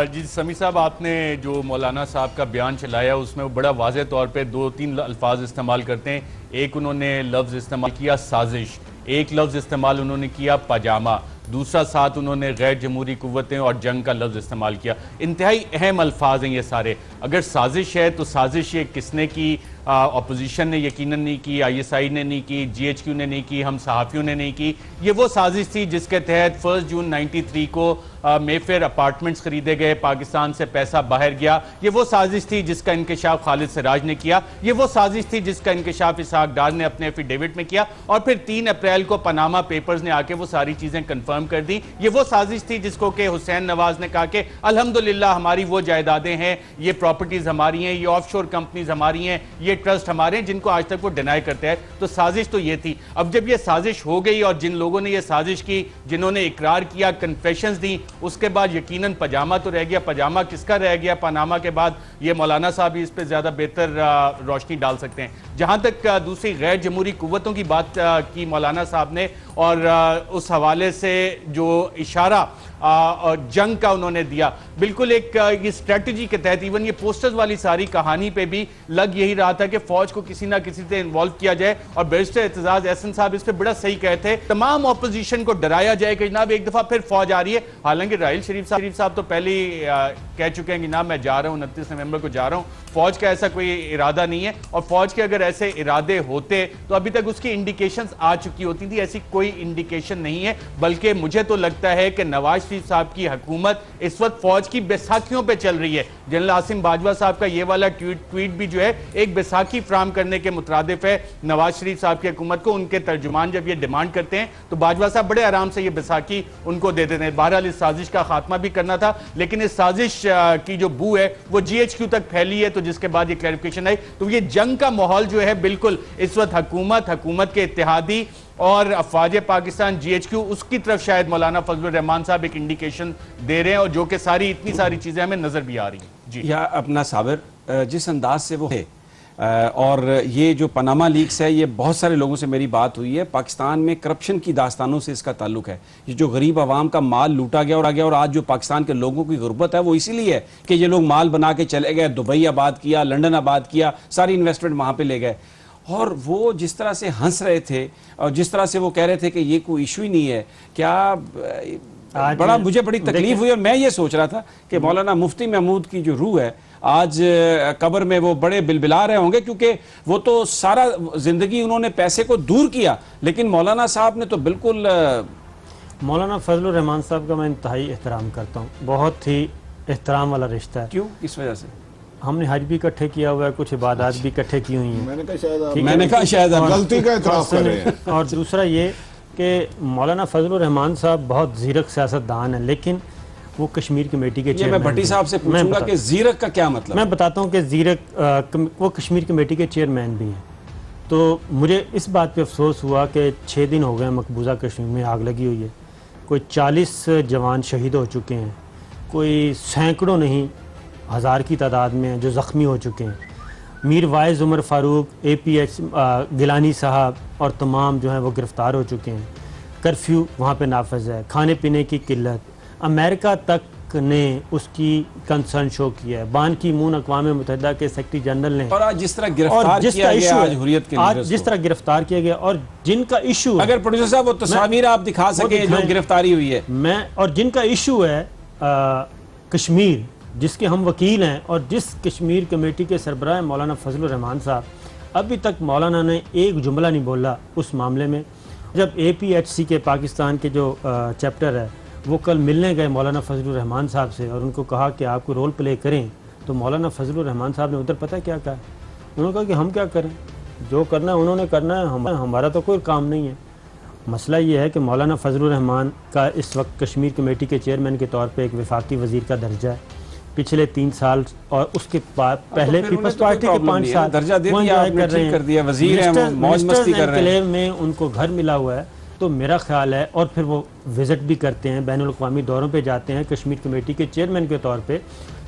जी समी साहब, आपने जो मौलाना साहब का बयान चलाया उसमें वो बड़ा वाज़ेह तौर पे 2-3 अल्फाज इस्तेमाल करते हैं। एक उन्होंने लफ्ज़ इस्तेमाल किया साजिश, एक लफ्ज़ इस्तेमाल उन्होंने किया पजामा, दूसरा साथ उन्होंने गैर जमहूरी कुव्वतें और जंग का लफ्ज़ इस्तेमाल किया। इंतहाई अहम अल्फाज हैं ये सारे। अगर साजिश है तो साजिश ये किसने की? अपोजिशन ने यकीनन नहीं की, ISI ने नहीं की, GHQ ने नहीं की, हम सहाफ़ियों ने नहीं की। ये वो साजिश थी जिसके तहत 1 जून 93 को मेफेयर अपार्टमेंट्स खरीदे गए, पाकिस्तान से पैसा बाहर गया। ये वो साजिश थी जिसका इंकशाफ खालिद सिराज ने किया। ये वो साजिश थी जिसका इंकशाफ इसहाक डार ने अपने एफिडेविट में किया, और फिर 3 अप्रैल को पनामा पेपर्स ने आके वो सारी चीज़ें कन्फर्म कर दी। ये वो साजिश थी जिसको कि हुसैन नवाज ने कहा कि अल्हम्दुलिल्लाह हमारी वो जायदादें हैं, ये प्रॉपर्टीज़ हमारी हैं, ये ऑफशोर कंपनीज हमारी हैं, ये ट्रस्ट हमारे हैं, जिनको आज तक वो डिनाई करते हैं। तो साजिश तो ये थी। अब जब ये साजिश हो गई और जिन लोगों ने ये साजिश की, जिन्होंने इकरार किया, कन्फेशंस दी, उसके बाद यकीनन पजामा तो रह गया। पजामा किसका रह गया पनामा के बाद? ये मौलाना साहब ही इस पर ज़्यादा बेहतर रोशनी डाल सकते हैं। जहाँ तक दूसरी गैर जमहूरी कुव्वतों की बात की मौलाना साहब ने, और उस हवाले से जो इशारा जंग का उन्होंने दिया, बिल्कुल एक ये स्ट्रेटजी के तहत, इवन ये पोस्टर्स वाली सारी कहानी पे भी लग यही रहा था कि फौज को किसी ना किसी से इन्वॉल्व किया जाए। और बैरिस्टर एतजाज एहसन साहब इस पे बड़ा सही कहते हैं, तमाम ऑपोजिशन को डराया जाए कि जनाब एक दफा फिर फौज आ रही है। हालांकि राहिल शरीफ साहब तो पहले ही कह चुके हैं कि ना मैं जा रहा हूँ, 29 नवंबर को जा रहा हूँ। फौज का ऐसा कोई इरादा नहीं है, और फौज के अगर ऐसे इरादे होते तो अभी तक उसकी इंडिकेशंस आ चुकी होती थी। ऐसी कोई इंडिकेशन नहीं है, बल्कि मुझे तो लगता है कि नवाज शरीफ साहब की हुकूमत इस वक्त फौज की बैसाखियों पे चल रही है। जनरल आसिम बाजवा साहब का ये वाला ट्वीट भी जो है एक बैसाखी फ्राहम करने के मुतरादिफ है नवाज शरीफ साहब की हुकूमत को। उनके तर्जुमान जब ये डिमांड करते हैं तो बाजवा साहब बड़े आराम से ये बैसाखी उनको दे देते हैं। बहरहाल इस साजिश का खात्मा भी करना था, लेकिन इस साजिश की जो बू है वो GHQ तक फैली है, तो जिसके बाद ये क्लैरिफिकेशन आई। तो ये जंग का माहौल जो है बिल्कुल इस वक्त हुकूमत के इत्तेहादी और अफवाज पाकिस्तान GHQ, उसकी तरफ शायद मौलाना फजलुर रहमान साहब एक इंडिकेशन दे रहे हैं, और जो कि सारी इतनी सारी चीज़ें हमें नज़र भी आ रही हैं। जी, या अपना साबिर जिस अंदाज से वो है, और ये जो पनामा लीक्स है, ये बहुत सारे लोगों से मेरी बात हुई है, पाकिस्तान में करप्शन की दास्तानों से इसका ताल्लुक है। ये जो गरीब आवाम का माल लूटा गया और आ गया, और आज जो पाकिस्तान के लोगों की गुर्बत है वो इसीलिए है कि ये लोग माल बना के चले गए, दुबई आबाद किया, लंदन आबाद किया, सारी इन्वेस्टमेंट वहाँ पर ले गए। और वो जिस तरह से हंस रहे थे और जिस तरह से वो कह रहे थे कि ये कोई इशू ही नहीं है, क्या बड़ा मुझे बड़ी तकलीफ हुई। और मैं ये सोच रहा था कि मौलाना मुफ्ती महमूद की जो रूह है आज कब्र में वो बड़े बिलबिला रहे होंगे, क्योंकि वो तो सारा जिंदगी उन्होंने पैसे को दूर किया, लेकिन मौलाना साहब ने तो बिल्कुल। मौलाना फजलुर रहमान साहब का मैं इंतहाई एहतराम करता हूँ, बहुत ही एहतराम वाला रिश्ता है। क्यों? किस वजह से? हमने हज भी इकट्ठे किया हुआ है, कुछ इबादत भी इकट्ठे की हुई हैं। मैंने कहा शायद गलती का इतराफ कर रहे हैं। और दूसरा ये कि मौलाना फजलुर रहमान साहब बहुत ज़ीरक सियासतदान हैं, लेकिन वो कश्मीर कमेटी के ये मैं चेयरमैन भट्टी भी साहब से हैं। मैं पूछूंगा बता- कि जीरक का क्या मतलब है? मैं बताता हूँ कि जीरक वो कश्मीर कमेटी के चेयरमैन भी हैं। तो मुझे इस बात पे अफसोस हुआ कि 6 दिन हो गए मकबूजा कश्मीर में आग लगी हुई है, कोई 40 जवान शहीद हो चुके हैं, कोई सैकड़ों नहीं हज़ार की तादाद में जो ज़ख्मी हो चुके हैं। मीर वाइज उमर फ़ारूक, APH गिलानी साहब और तमाम जो हैं वो गिरफ़्तार हो चुके हैं। कर्फ्यू वहाँ पे नाफज है, खाने पीने की किल्लत। अमेरिका तक ने उसकी कंसर्न शो किया है। बान की मून अक़वाम मुत्तहिदा के सेक्रेटरी जनरल ने, और आज जिस तरह गिरफ्तार किया गया आज हुर्रियत के आज लीडर्स जिस को। तरह गिरफ्तार किया गया और जिनका इशू अगर प्रोड्यूसर साहब वो तस्वीर आप दिखा सके जो दिखाएं। गिरफ्तारी हुई है, मैं और जिनका इशू है कश्मीर, जिसके हम वकील हैं, और जिस कश्मीर कमेटी के सरबराह मौलाना फजलुर रहमान साहब, अभी तक मौलाना ने एक जुमला नहीं बोला उस मामले में। जब APHC के पाकिस्तान के जो चैप्टर है वो कल मिलने गए मौलाना फजलुर रहमान साहब से और उनको कहा कि आपको रोल प्ले करें, तो मौलाना फजलुर रहमान साहब ने उधर पता है क्या कहा? उन्होंने कहा कि हम क्या करें, जो करना है उन्होंने करना है, हमारा तो कोई काम नहीं है। मसला ये है कि मौलाना फजलुर रहमान का इस वक्त कश्मीर कमेटी के चेयरमैन के तौर पे एक वफाकी वज़ीर का दर्जा है पिछले 3 साल, और उसके बाद पहले फिर पीपल्स उन्हें तो कोई पार्टी के प्रॉब्लम 5 नहीं है, साल दर्जा दे वो दिया enjoy आपने, कर रहे ठीक हैं। कर दिया, वज़ीर हैं, वो मौज मस्ती कर रहे हैं। एन्क्लेव में उनको घर मिला हुआ है, तो मेरा ख्याल है, और फिर वो विज़िट भी करते हैं, बैनुल अक़वामी दौरों पे जाते हैं कश्मीर कमेटी के चेयरमैन के तौर पे।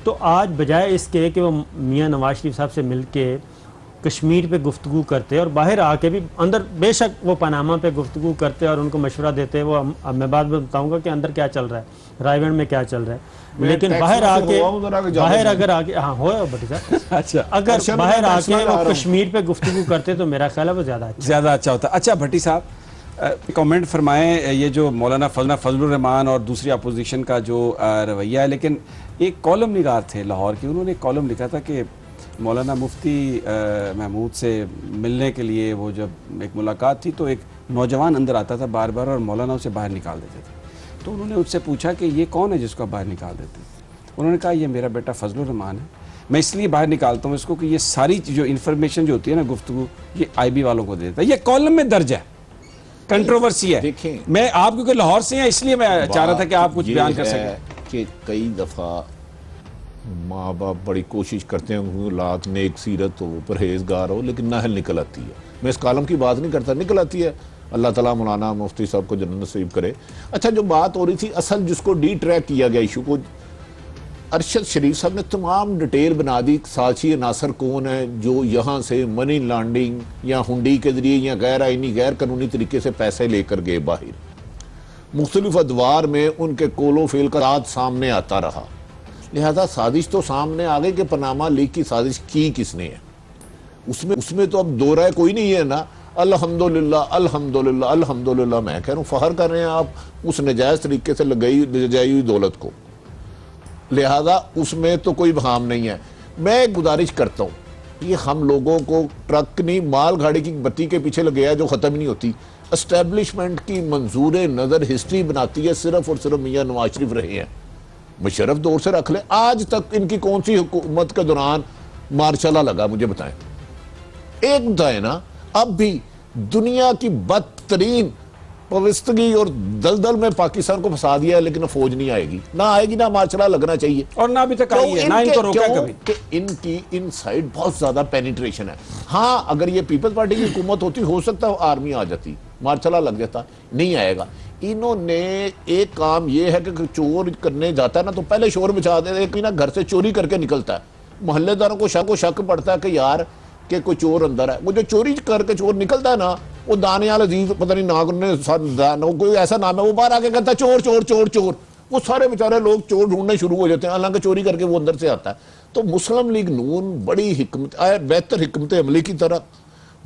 तो आज बजाय इसके कि वो मियाँ नवाज शरीफ साहब से मिल के कश्मीर पे गुफ्तगू करते और बाहर आके भी अंदर बेशक वो पनामा पे गुफ्तगू करते और उनको मशवरा देते, वो अब मैं बाद में बताऊँगा कि अंदर क्या चल रहा है, रायगढ़ में क्या चल रहा है, लेकिन बाहर आके बाहर अगर आके हाँ हो भट्टी साहब अच्छा अगर बाहर आके वो कश्मीर पे गुफ्तगू करते तो मेरा ख्याल है वो ज़्यादा अच्छा होता। अच्छा भट्टी साहब कमेंट फरमाएं, ये जो मौलाना फजलुर रहमान और दूसरी अपोजिशन का जो रवैया है, लेकिन एक कॉलम निगार थे लाहौर की, उन्होंने एक कॉलम लिखा था कि मौलाना मुफ्ती महमूद से मिलने के लिए वो जब एक मुलाकात थी तो एक नौजवान अंदर आता था बार बार और मौलाना उसे बाहर निकाल देते थे। तो उन्होंने उससे पूछा कि ये कौन है जिसको आप बाहर निकाल देते हैं? उन्होंने कहा ये मेरा बेटा फजलुर रहमान है, मैं इसलिए बाहर निकालता हूँ इसको कि ये सारी जो इन्फॉर्मेशन जो होती है ना गुफ्तगू, ये IB वालों को दे देता है। ये कॉलम में दर्ज है, कंट्रोवर्सी है। देखें, मैं आप क्योंकि लाहौर से हैं इसलिए मैं चाह रहा था कि आप कुछ ये बयान कर है सकें। कि कई दफ़ा माँ बाप बड़ी कोशिश करते हैं औलाद नेक सीरत हो, परहेजगार हो, लेकिन नाहल निकल आती है। मैं इस कालम की बात नहीं करता, निकल आती है। अल्लाह ताला मौलाना मुफ्ती साहब को जन्नत नसीब करे। अच्छा, जो बात हो रही थी असल जिसको डिट्रैक किया गया इशू को, अरशद शरीफ साहब ने तमाम डिटेल बना दी। साची नासर कौन है जो यहाँ से मनी लॉन्ड्रिंग या हुंडी के जरिए या गैर आइनी गैर कानूनी तरीके से पैसे लेकर गए बाहर, मुख्तलिफ अदवार में उनके कोलो फेल का रात सामने आता रहा। लिहाजा साजिश तो सामने आ गई कि पनामा लीग की साजिश की किसने है, उसमें तो अब दो राय कोई नहीं है ना। अल्हम्दुलिल्लाह अल्हम्दुलिल्लाह अल्हम्दुलिल्लाह मैं कह रहा हूँ, फखर कर रहे हैं आप उस नजायज तरीके से लगाई हुई दौलत को, लिहाजा उसमें तो कोई बहाम नहीं है। मैं गुजारिश करता हूँ, ये हम लोगों को ट्रक नहीं माल गाड़ी की बत्ती के पीछे लगे है जो ख़त्म नहीं होती। एस्टेब्लिशमेंट की मंजूर नज़र हिस्ट्री बनाती है, सिर्फ और सिर्फ मियाँ नवाज शरीफ रहे हैं। मुशर्रफ दौर से रख ले, आज तक इनकी कौन सी हुकूमत के दौरान मार्शाला लगा, मुझे बताएं। एक बताए ना, अब भी दुनिया की बदतरीन पविस्तगी और दलदल में पाकिस्तान को फंसा दिया है, लेकिन फौज नहीं आएगी, ना आएगी, ना मार्शला लगना चाहिए, और ना अभी तक आई है, ना इनको रोका कभी। कि इनकी इनसाइड बहुत ज्यादा पेनिट्रेशन है। हाँ, अगर ये पीपल्स पार्टी की हुकूमत होती हो सकता है आर्मी आ जाती, मार्शला लग जाता, नहीं आएगा। इन्होंने एक काम ये है कि चोर करने जाता है ना तो पहले शोर मचा दे कि ना घर से चोरी करके निकलता है, मोहल्लेदारों को शक पड़ता है कि यार कि कोई चोर अंदर है। वो जो चोरी करके चोर निकलता है ना, वो दानियाल अजीज पता नहीं नाग कोई ऐसा नाम है, वो बाहर आके कहता है चोर चोर चोर चोर। वो सारे बेचारे लोग चोर ढूंढने शुरू हो जाते हैं, हालांकि चोरी करके वो अंदर से आता है। तो मुस्लिम लीग नून बड़ी हिकमत बेहतर हिकमत अमली की तरह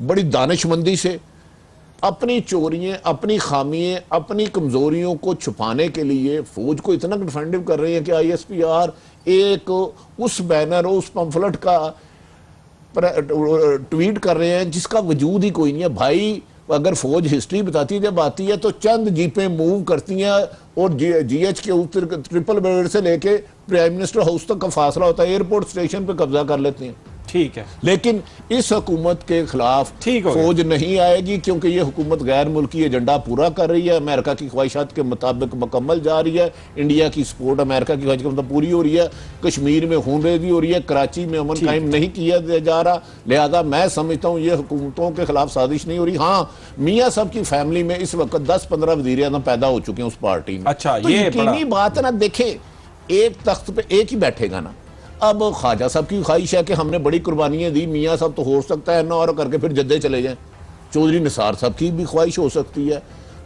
बड़ी दानिशमंदी से अपनी चोरियां, अपनी खामियां, अपनी कमजोरियों को छुपाने के लिए फौज को इतना डिफेंडिव कर रही है कि ISPR एक उस बैनर उस पंफलेट का ट्वीट कर रहे हैं जिसका वजूद ही कोई नहीं है। भाई, अगर फौज हिस्ट्री बताती है, जब आती है तो चंद जीपें मूव करती हैं और GH के उत्तर ट्रिपल बेड से लेके प्राइम मिनिस्टर हाउस तक का फासला होता है, एयरपोर्ट स्टेशन पे कब्जा कर लेते हैं। ठीक है, लेकिन इस हुकूमत के खिलाफ ठीक हो गया। फौज नहीं आएगी, क्योंकि ये हुकूमत गैर मुल्की एजेंडा पूरा कर रही है, अमेरिका की ख्वाहिशात के मुताबिक मुकम्मल जा रही है, इंडिया की सपोर्ट अमेरिका की ख्वाहिश के मुताबिक पूरी हो रही है, कश्मीर में खूनरेजी हो रही है, कराची में अमन कायम नहीं किया जा रहा। लिहाजा मैं समझता हूँ ये हुकूमतों के खिलाफ साजिश नहीं हो रही। हाँ, मियाँ साहब की फैमिली में इस वक्त 10-15 वज़ीर आज़म पैदा हो चुके हैं उस पार्टी में। अच्छा, तो ये यकीनी बात है ना, देखे एक तख्त पे एक ही बैठेगा ना। अब ख्वाजा साहब की ख्वाहिश है कि हमने बड़ी कुर्बानियां दी, मियाँ साहब तो हो सकता है ना और करके फिर जद्दे चले जाएं। चौधरी निसार साहब की भी ख्वाहिश हो सकती है,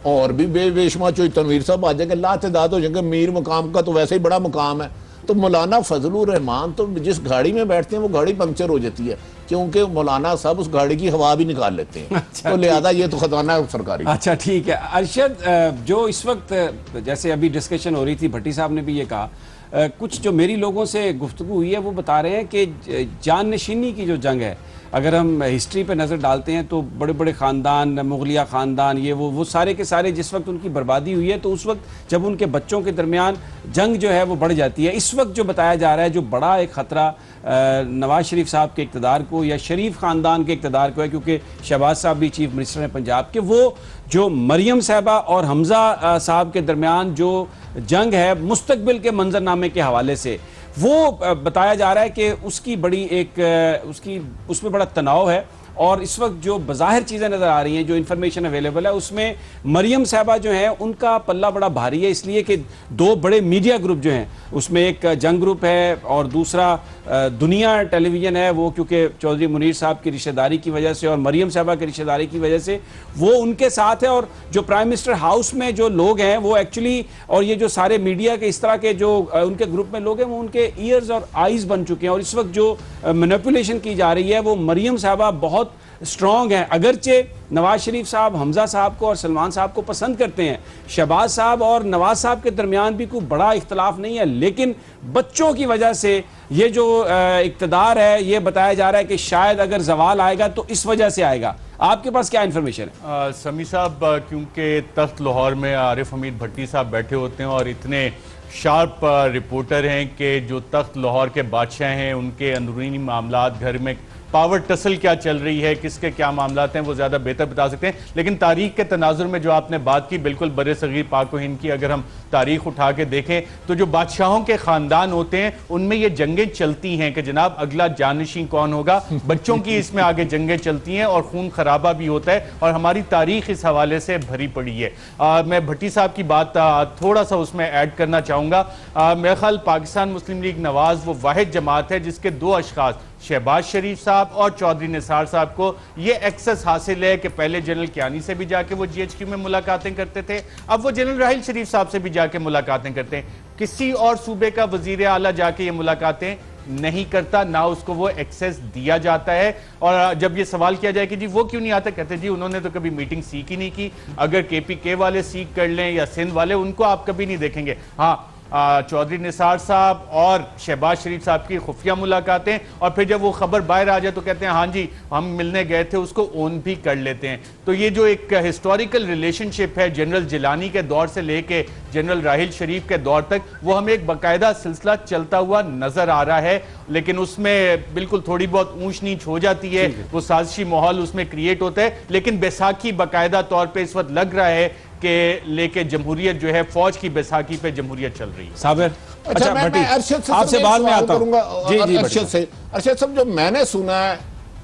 और भी बेशुमार तनवीर साहब आ जाएंगे, लातेदाद हो जाएंगे। मीर मुकाम का तो वैसे ही बड़ा मुकाम है। तो मौलाना फजलुर रहमान तो जिस गाड़ी में बैठते हैं वो गाड़ी पंक्चर हो जाती है, क्योंकि मौलाना साहब उस गाड़ी की हवा भी निकाल लेते हैं। अच्छा, तो लिहाजा ये तो खतरनाक है सरकारी। अच्छा ठीक है अरशद, जो इस वक्त जैसे अभी डिस्कशन हो रही थी, भट्टी साहब ने भी ये कहा, कुछ जो मेरी लोगों से गुफ्तगू हुई है वो बता रहे हैं कि जाननशीनी की जो जंग है, अगर हम हिस्ट्री पे नज़र डालते हैं तो बड़े बड़े ख़ानदान, मुगलिया ख़ानदान, ये वो सारे के सारे जिस वक्त उनकी बर्बादी हुई है तो उस वक्त जब उनके बच्चों के दरमियान जंग जो है वो बढ़ जाती है। इस वक्त जो बताया जा रहा है जो बड़ा एक ख़तरा नवाज शरीफ साहब के इक़्तिदार को या शरीफ ख़ानदान के इक़्तिदार को है, क्योंकि शहबाज साहब भी चीफ मिनिस्टर हैं पंजाब के, वो जो मरियम साहबा और हमज़ा साहब के दरमियान जो जंग है मुस्तकबिल के मंजरनामे के हवाले से, वो बताया जा रहा है कि उसकी बड़ी एक उसमें बड़ा तनाव है। और इस वक्त जो बज़ाहिर चीज़ें नज़र आ रही हैं, जो इन्फॉर्मेशन अवेलेबल है, उसमें मरियम साहबा जो है उनका पल्ला बड़ा भारी है, इसलिए कि दो बड़े मीडिया ग्रुप जो हैं, उसमें एक जंग ग्रुप है और दूसरा दुनिया टेलीविज़न है, वो क्योंकि चौधरी मुनीर साहब की रिश्तेदारी की वजह से और मरियम साहबा की रिश्तेदारी की वजह से वो उनके साथ है। और जो प्राइम मिनिस्टर हाउस में जो लोग हैं वो एक्चुअली, और ये जो सारे मीडिया के इस तरह के जो उनके ग्रुप में लोग हैं, वो उनके ईयर्स और आइज़ बन चुके हैं। और इस वक्त जो मैनिपुलेशन की जा रही है वो मरियम साहबा बहुत स्ट्रॉन्ग है। अगरचे नवाज शरीफ साहब हमजा साहब को और सलमान साहब को पसंद करते हैं, शहबाज साहब और नवाज साहब के दरमियान भी कोई बड़ा इख्तलाफ नहीं है, लेकिन बच्चों की वजह से ये जो इक़्तिदार है, ये बताया जा रहा है कि शायद अगर जवाल आएगा तो इस वजह से आएगा। आपके पास क्या इन्फॉर्मेशन है? समी साहब, क्योंकि तख्त लाहौर में आरिफ हमीद भट्टी साहब बैठे होते हैं और इतने शार्प रिपोर्टर हैं कि जो तख्त लाहौर के बादशाह हैं उनके अंदरूनी मामलात, घर में पावर टसल क्या चल रही है, किसके क्या मामलात हैं, वो ज़्यादा बेहतर बता सकते हैं। लेकिन तारीख के तनाजुर में जो आपने बात की, बिल्कुल बरे सगीर पाक व हिंद की अगर हम तारीख उठा के देखें तो जो बादशाहों के ख़ानदान होते हैं उनमें ये जंगें चलती हैं कि जनाब अगला जानशीं कौन होगा। बच्चों की इसमें आगे जंगें चलती हैं और खून खराबा भी होता है, और हमारी तारीख इस हवाले से भरी पड़ी है। मैं भट्टी साहब की बात थोड़ा सा उसमें ऐड करना चाहूँगा। मेरा ख्याल पाकिस्तान मुस्लिम लीग नवाज वो वाहिद जमात है जिसके दो अशखास, शहबाज शरीफ साहब और चौधरी निसार साहब को ये एक्सेस हासिल है कि पहले जनरल कियानी से भी जाके वो GHQ में मुलाकातें करते थे, अब वो जनरल राहिल शरीफ साहब से भी जाके मुलाकातें करते हैं। किसी और सूबे का वजीर आला जाके ये मुलाकातें नहीं करता, ना उसको वो एक्सेस दिया जाता है। और जब ये सवाल किया जाए कि जी वो क्यों नहीं आता, कहते जी उन्होंने तो कभी मीटिंग सीख ही नहीं की। अगर KPK वाले सीख कर लें या सिंध वाले, उनको आप कभी नहीं देखेंगे। हाँ, चौधरी निसार साहब और शहबाज शरीफ साहब की खुफिया मुलाकातें, और फिर जब वो खबर बाहर आ जाए तो कहते हैं हाँ जी हम मिलने गए थे, उसको ओन भी कर लेते हैं। तो ये जो एक हिस्टोरिकल रिलेशनशिप है जनरल जिलानी के दौर से लेके जनरल राहिल शरीफ के दौर तक, वो हमें एक बाकायदा सिलसिला चलता हुआ नजर आ रहा है। लेकिन उसमें बिल्कुल थोड़ी बहुत ऊंच नीच हो जाती है, वो साजिशी माहौल उसमें क्रिएट होता है। लेकिन बैसाखी बाकायदा तौर पर इस वक्त लग रहा है कि लेके जमहूरियत जो है, फौज की बैसाखी पे जमहूरियत चल रही है। साबिर, अच्छा, मैं अरशद से आपसे बाद में आता हूं। अरशद साहब, जो मैंने सुना है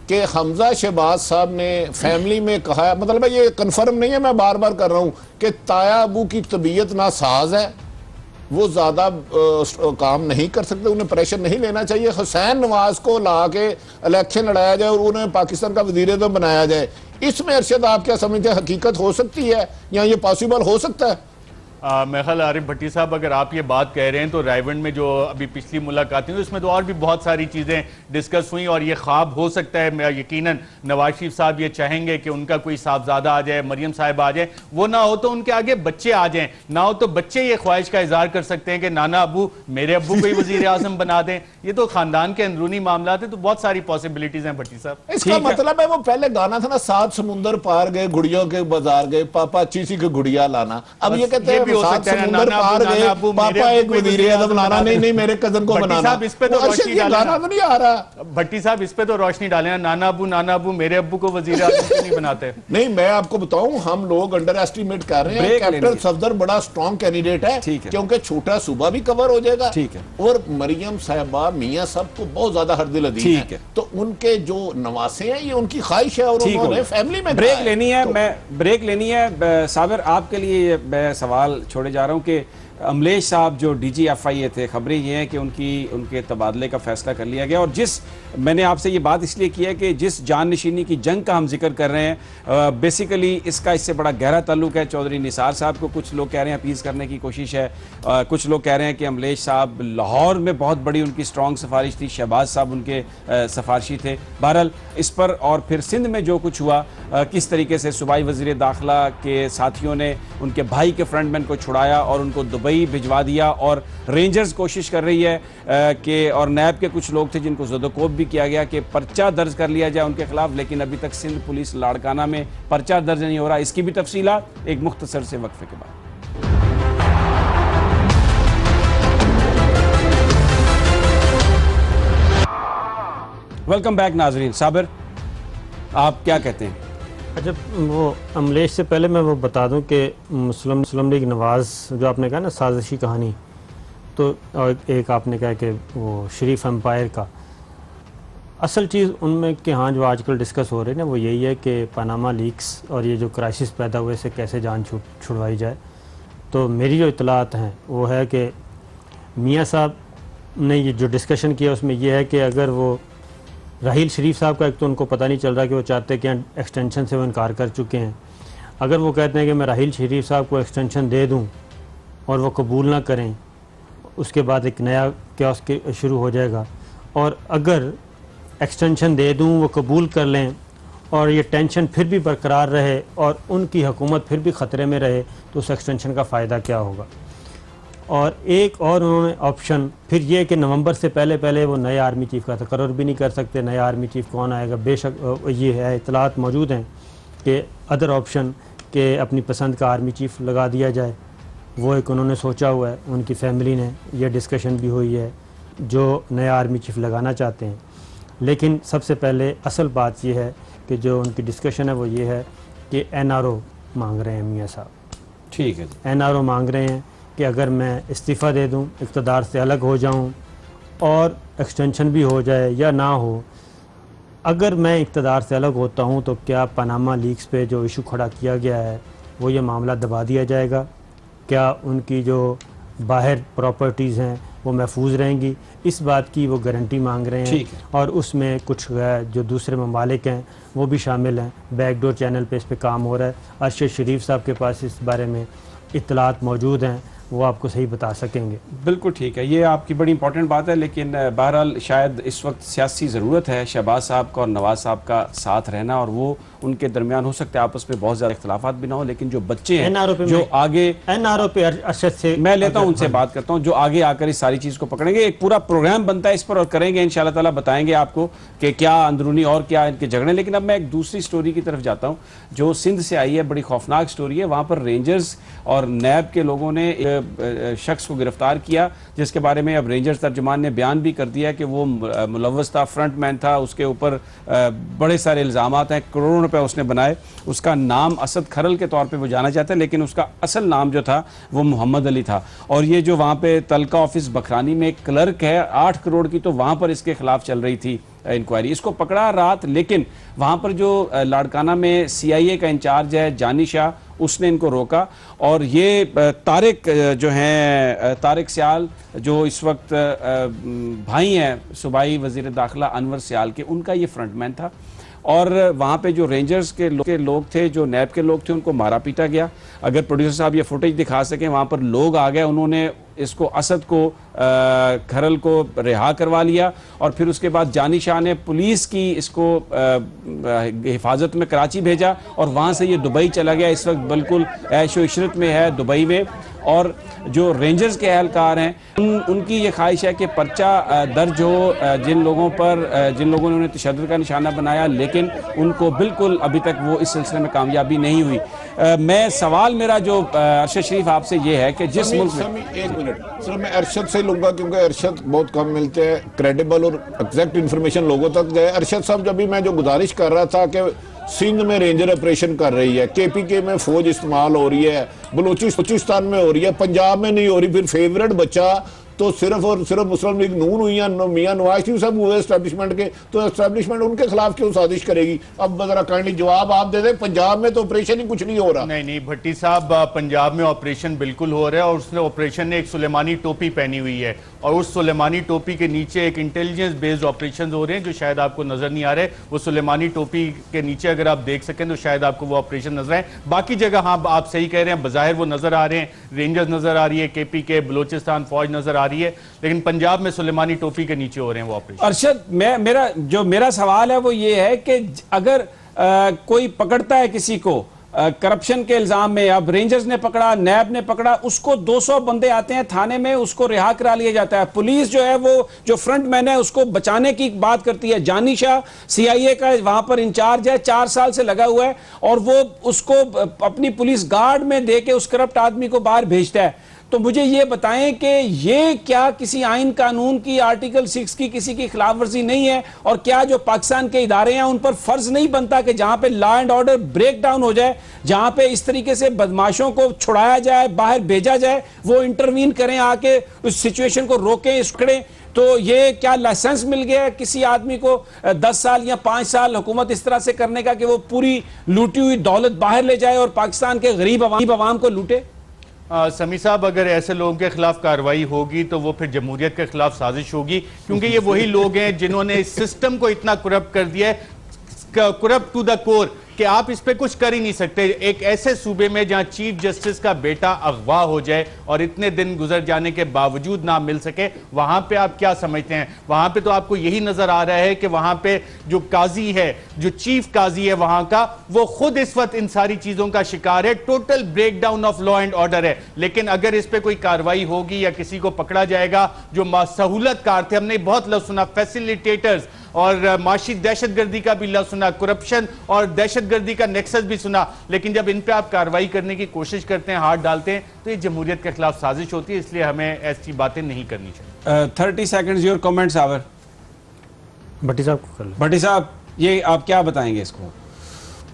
कि हमजा शहबाज साहब ने फैमिली में कहा है, मतलब ये कंफर्म नहीं है, मैं बार बार कर रहा हूं कि ताया अबू की तबीयत नासाज है, वो ज्यादा काम नहीं कर सकते, उन्हें प्रेशर नहीं लेना चाहिए, हुसैन नवाज को ला के इलेक्शन लड़ाया जाए और उन्हें पाकिस्तान का वजीर आज़म बनाया जाए। इसमें अरशद आप क्या समझते हैं, हकीकत हो सकती है या ये पॉसिबल हो सकता है? मेरा ख्याल आरिफ भट्टी साहब, अगर आप ये बात कह रहे हैं तो रायवंड में जो अभी पिछली मुलाकातें हुई उसमें तो और भी बहुत सारी चीज़ें डिस्कस हुई, और ये ख्वाब हो सकता है यकीनन नवाज शरीफ साहब ये चाहेंगे कि उनका कोई साहबजादा आ जाए, मरियम साहब आ जाए, वो ना हो तो उनके आगे बच्चे आ जाएं, ना हो तो बच्चे ये ख्वाहिश का इजहार कर सकते हैं कि नाना अबू मेरे अब्बू को ही वजीर आजम बना दें। ये तो खानदान के अंदरूनी मामला है, तो बहुत सारी पॉसिबिलिटीज हैं भट्टी साहब। इसका मतलब है वो पहले गाना था ना, 7 समुंदर पार गए, गुड़ियों के बाजार गए, पापा चीसी के गुड़िया लाना, अब ये कहते हैं भी हो सकता है, समुंदर पार गए, पापा एक वजीर आज़म लाना, नहीं मेरे कजन को बनाना। साहब इस पे तो रोशनी गाना तो नहीं आ रहा। भट्टी साहब इस पे तो रोशनी डाले, नाना अबू मेरे अब्बू को वजीर आज़म क्यों नहीं बनाते? नहीं, मैं आपको बताऊं, हम लोग अंडर एस्टिमेट कर रहे हैं। कैप्टन सफदर बड़ा स्ट्रॉन्ग कैंडिडेट है, क्योंकि छोटा सूबा भी कवर हो जाएगा, और मरियम साहिबा मियां साहब को बहुत ज्यादा हरदिल अदीम है, तो उनके जो नवासे हैं ये उनकी ख्वाहिश है, और उन्होंने फैमिली में ब्रेक लेनी है। मैं ब्रेक लेनी है। साबिर, आपके लिए मैं सवाल छोड़े जा रहा हूं कि अमलेश साहब जो DGFIA थे, खबरें ये हैं कि उनके तबादले का फैसला कर लिया गया, और मैंने आपसे ये बात इसलिए की है कि जिस जाननशीनी की जंग का हम जिक्र कर रहे हैं, बेसिकली इसका इससे बड़ा गहरा ताल्लुक है चौधरी निसार साहब को। कुछ लोग कह रहे हैं अपीज़ करने की कोशिश है, कुछ लोग कह रहे हैं कि अमलेश साहब लाहौर में बहुत बड़ी उनकी स्ट्रॉन्ग सिफारिश थी, शहबाज साहब उनके सिफारशी थे। बहरहाल इस पर और फिर सिंध में जो कुछ हुआ, किस तरीके से सूबाई वज़ीर दाखिला के साथियों ने उनके भाई के फ्रंटमैन को छुड़ाया और उनको दुबई भिजवा दिया, और रेंजर्स कोशिश कर रही है कि, और नैब के कुछ लोग थे जिनको ज़दोकोब भी किया गया कि पर्चा दर्ज कर लिया जाए उनके खिलाफ, लेकिन अभी तक सिंध पुलिस लाड़काना में पर्चा दर्ज नहीं हो रहा। इसकी भी तफसीलात एक मुख्तसर से वक्फे के बाद। वेलकम बैक नाजरीन। साबिर, आप क्या कहते हैं? अच्छा, वो अमलेश से पहले मैं वो बता दूं कि मुस्लिम लीग नवाज़ जो आपने कहा ना साजिशी कहानी, तो एक आपने कहा कि वो शरीफ एम्पायर का असल चीज़ उनमें कि हाँ जो आजकल डिस्कस हो रहे हैं ना वो यही है कि पनामा लीक्स और ये जो क्राइसिस पैदा हुए से कैसे जान छुड़वाई जाए। तो मेरी जो इतलात हैं वो है कि मियाँ साहब ने ये जो डिस्कशन किया उसमें यह है कि अगर वो राहील शरीफ साहब का, एक तो उनको पता नहीं चल रहा कि वो चाहते कि एक्सटेंशन से वो इनकार कर चुके हैं। अगर वो कहते हैं कि मैं राहील शरीफ साहब को एक्सटेंशन दे दूं और वो कबूल ना करें, उसके बाद एक नया क्यास के शुरू हो जाएगा। और अगर एक्सटेंशन दे दूं, वो कबूल कर लें और ये टेंशन फिर भी बरकरार रहे और उनकी हुकूमत फिर भी ख़तरे में रहे, तो उस एक्सटेंशन का फ़ायदा क्या होगा। और एक और उन्होंने ऑप्शन फिर ये कि नवंबर से पहले वो नए आर्मी चीफ़ का तकर्रुर भी नहीं कर सकते, नया आर्मी चीफ़ कौन आएगा। बेशक ये है, इतलात मौजूद हैं कि अदर ऑप्शन के अपनी पसंद का आर्मी चीफ़ लगा दिया जाए, वो एक उन्होंने सोचा हुआ है। उनकी फैमिली ने ये डिस्कशन भी हुई है जो नया आर्मी चीफ़ लगाना चाहते हैं। लेकिन सबसे पहले असल बात यह है कि जो उनकी डिस्कशन है वो ये है कि NRO मांग रहे हैं मियाँ साहब। ठीक है, NRO मांग रहे हैं कि अगर मैं इस्तीफ़ा दे दूं, इक़्तिदार से अलग हो जाऊं और एक्सटेंशन भी हो जाए या ना हो, अगर मैं इक़्तिदार से अलग होता हूं तो क्या पनामा लीक्स पे जो इशू खड़ा किया गया है वो ये मामला दबा दिया जाएगा? क्या उनकी जो बाहर प्रॉपर्टीज़ हैं वो महफूज रहेंगी? इस बात की वो गारंटी मांग रहे हैं। और उसमें कुछ जो दूसरे ममालिक हैं वो भी शामिल हैं। बैकडोर चैनल पे इस पे काम हो रहा है। अरशद शरीफ साहब के पास इस बारे में इत्तलात मौजूद हैं, वो आपको सही बता सकेंगे। बिल्कुल ठीक है, ये आपकी बड़ी इंपॉर्टेंट बात है। लेकिन बहरहाल शायद इस वक्त सियासी ज़रूरत है शहबाज साहब का और नवाज़ साहब का साथ रहना, और वो उनके दरमियान हो सकता है आपस में बहुत ज़्यादा इख्तलाफात भी ना हो, लेकिन जो बच्चे हैं जो आगे NRO पे अरशद से मैं लेता हूँ, उनसे बात करता हूँ, जो आगे आकर इस सारी चीज़ को पकड़ेंगे। एक पूरा प्रोग्राम बनता है इस पर और करेंगे इंशाअल्लाह ताला, बताएंगे आपको कि क्या अंदरूनी और क्या इनके झगड़े। लेकिन अब मैं एक दूसरी स्टोरी की तरफ जाता हूँ जो सिंध से आई है, बड़ी खौफनाक स्टोरी है। वहाँ पर रेंजर्स और नैब के लोगों ने शख्स को गिरफ्तार किया, जिसके बारे में अब रेंजर्स तर्जुमान ने बयान भी कर दिया कि वो मुलव्वस था, फ्रंटमैन था, उसके ऊपर बड़े सारे इल्ज़ामात हैं, करोड़ों रुपए उसने बनाए। उसका नाम असद खरल के तौर पे वो जाना जाता है, लेकिन उसका असल नाम जो था वो मोहम्मद अली था। और ये जो वहाँ पे तलका ऑफिस बखरानी में एक क्लर्क है 8 करोड़ की, तो वहाँ पर इसके खिलाफ चल रही थी इंक्वायरी। इसको पकड़ा रात, लेकिन वहाँ पर जो लाड़काना में CIA का इंचार्ज है जानी शाह, उसने इनको रोका। और ये तारिक जो हैं, तारिक सियाल जो इस वक्त भाई हैं सूबाई वज़ीर दाखिला अनवर सियाल के, उनका ये फ्रंटमैन था। और वहाँ पे जो रेंजर्स के लोग थे, जो नैब के लोग थे, उनको मारा पीटा गया। अगर प्रोड्यूसर साहब ये फुटेज दिखा सकें, वहाँ पर लोग आ गए, उन्होंने इसको असद को खरल को रिहा करवा लिया और फिर उसके बाद जानी शाह ने पुलिस की इसको हिफाजत में कराची भेजा और वहाँ से ये दुबई चला गया। इस वक्त बिल्कुल ऐशो इशरत में है दुबई में। और जो रेंजर्स के एहलकार हैं उनकी ये ख्वाहिश है कि पर्चा दर्ज हो जिन लोगों ने उन्हें तशद्दुद का निशाना बनाया, लेकिन उनको बिल्कुल अभी तक वो इस सिलसिले में कामयाबी नहीं हुई। मैं सवाल मेरा जो अरशद शरीफ आपसे ये है कि जिस मुल्क में एक मिनट सर मैं अरशद से लूंगा क्योंकि अरशद बहुत कम मिलते हैं, क्रेडिबल और एग्जैक्ट इन्फॉर्मेशन लोगों तक गए। अरशद साहब जब भी मैं जो गुजारिश कर रहा था कि सिंध में रेंजर ऑपरेशन कर रही है, केपीके में फौज इस्तेमाल हो रही है, बलूचिस्तान में हो रही है, पंजाब में नहीं हो रही, फिर फेवरेट बच्चा तो सिर्फ और सिर्फ मुस्लिम लीग नून हुई या मियां नवाज शरीफ साहब हुए एस्टैब्लिशमेंट के, तो एस्टैब्लिशमेंट उनके खिलाफ क्यों साजिश करेगी? अब जरा काइंडली जवाब आप दे दें। पंजाब में तो ऑपरेशन ही कुछ नहीं हो रहा। नहीं भट्टी साहब, पंजाब में ऑपरेशन बिल्कुल हो रहा है और उसने ऑपरेशन ने एक सुलेमानी टोपी पहनी हुई है और उस सुलेमानी टोपी के नीचे एक इंटेलिजेंस बेस्ड ऑपरेशन हो रहे हैं जो शायद आपको नजर नहीं आ रहे। वो सुलेमानी टोपी के नीचे अगर आप देख सकें तो शायद आपको वो ऑपरेशन नजर आए। बाकी जगह हाँ आप सही कह रहे हैं, बज़ाहिर वो नजर आ रहे हैं, रेंजर्स नजर आ रही है, केपीके बलोचिस्तान फौज नजर आ रही है, लेकिन पंजाब में सुलेमानी टोपी के नीचे हो रहे हैं वो ऑपरेशन। अरशद, मेरा सवाल है वो ये है कि अगर कोई पकड़ता है किसी को करप्शन के इल्जाम में, अब रेंजर्स ने पकड़ा, नैब ने पकड़ा, उसको 200 बंदे आते हैं थाने में, उसको रिहा करा लिया जाता है। पुलिस जो है वो जो फ्रंट मैन है उसको बचाने की बात करती है। जानी शाह CIA का वहां पर इंचार्ज है, 4 साल से लगा हुआ है और वो उसको अपनी पुलिस गार्ड में दे के उस करप्ट आदमी को बाहर भेजता है। तो मुझे ये बताएं कि ये क्या किसी आइन कानून की आर्टिकल 6 की किसी की खिलाफ वर्जी नहीं है? और क्या जो पाकिस्तान के इदारे हैं उन पर फर्ज नहीं बनता कि जहां पे law and order break down हो जाए, जहां पे इस तरीके से बदमाशों को छुड़ाया जाए, बाहर भेजा जाए, वो इंटरवीन करें, आके उस सिचुएशन को रोकें, इसकड़ें? तो ये क्या लाइसेंस मिल गया है किसी आदमी को 10 साल या 5 साल हुकूमत इस तरह से करने का कि वो पूरी लूटी हुई दौलत बाहर ले जाए और पाकिस्तान के गरीब अवाम को लूटे? समी साहब, अगर ऐसे लोगों के खिलाफ कार्रवाई होगी तो वो फिर जमहूरियत के खिलाफ साजिश होगी, क्योंकि ये वही लोग हैं जिन्होंने इस सिस्टम को इतना करप्ट कर दिया है, करप्ट टू द कोर, कि आप इस पे कुछ कर ही नहीं सकते। एक ऐसे सूबे में जहां चीफ जस्टिस का बेटा अगवा हो जाए और इतने दिन गुजर जाने के बावजूद ना मिल सके, वहां पे आप क्या समझते हैं? वहां पे तो आपको यही नजर आ रहा है कि वहां पे जो काजी है, जो चीफ काजी है वहां का, वो खुद इस वक्त इन सारी चीजों का शिकार है। Total breakdown of law and order है। लेकिन अगर इस पे कोई कार्रवाई होगी या किसी को पकड़ा जाएगा जो सहूलतकार थे, हमने बहुत लफ्ज सुना फैसिलिटेटर्स, और माशी दहशतगर्दी का भी लफ्ज सुना, करप्शन और दहशतगर्दी का नेक्सस भी सुना, लेकिन जब इन पे आप कार्रवाई करने की कोशिश करते हैं, हाथ डालते हैं, तो ये जमहूरियत के खिलाफ साजिश होती है। इसलिए हमें ऐसी बातें नहीं करनी चाहिए। 30 सेकंड्स योर कमेंट्स आवर। भट्टी साहब को कर लो। भट्टी साहब, ये आप क्या बताएंगे इसको?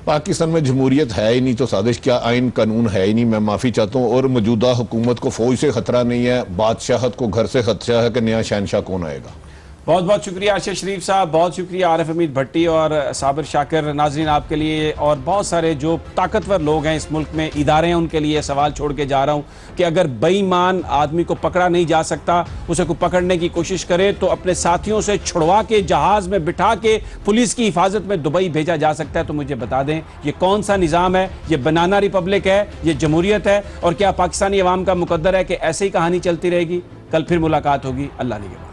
पाकिस्तान में जमहूरियत है ही नहीं तो साजिश क्या, आइन कानून है ही नहीं। मैं माफ़ी चाहता हूँ। और मौजूदा हुकूमत को फौज से खतरा नहीं है, बादशाहत को घर से खदशा है कि नया शहनशाह कौन आएगा। बहुत बहुत शुक्रिया अरशद शरीफ साहब, बहुत शुक्रिया आरिफ हमीद भट्टी और साबिर शाकिर। नाजरीन, आपके लिए और बहुत सारे जो ताकतवर लोग हैं इस मुल्क में, इदारे हैं, उनके लिए सवाल छोड़ के जा रहा हूँ कि अगर बेईमान आदमी को पकड़ा नहीं जा सकता, उसे को पकड़ने की कोशिश करे तो अपने साथियों से छुड़वा के जहाज़ में बिठा के पुलिस की हिफाजत में दुबई भेजा जा सकता है। तो मुझे बता दें ये कौन सा निज़ाम है? ये बनाना रिपब्लिक है? ये जमहूरियत है? और क्या पाकिस्तानी अवाम का मुकद्दर है कि ऐसे ही कहानी चलती रहेगी? कल फिर मुलाकात होगी। अल्लाह ने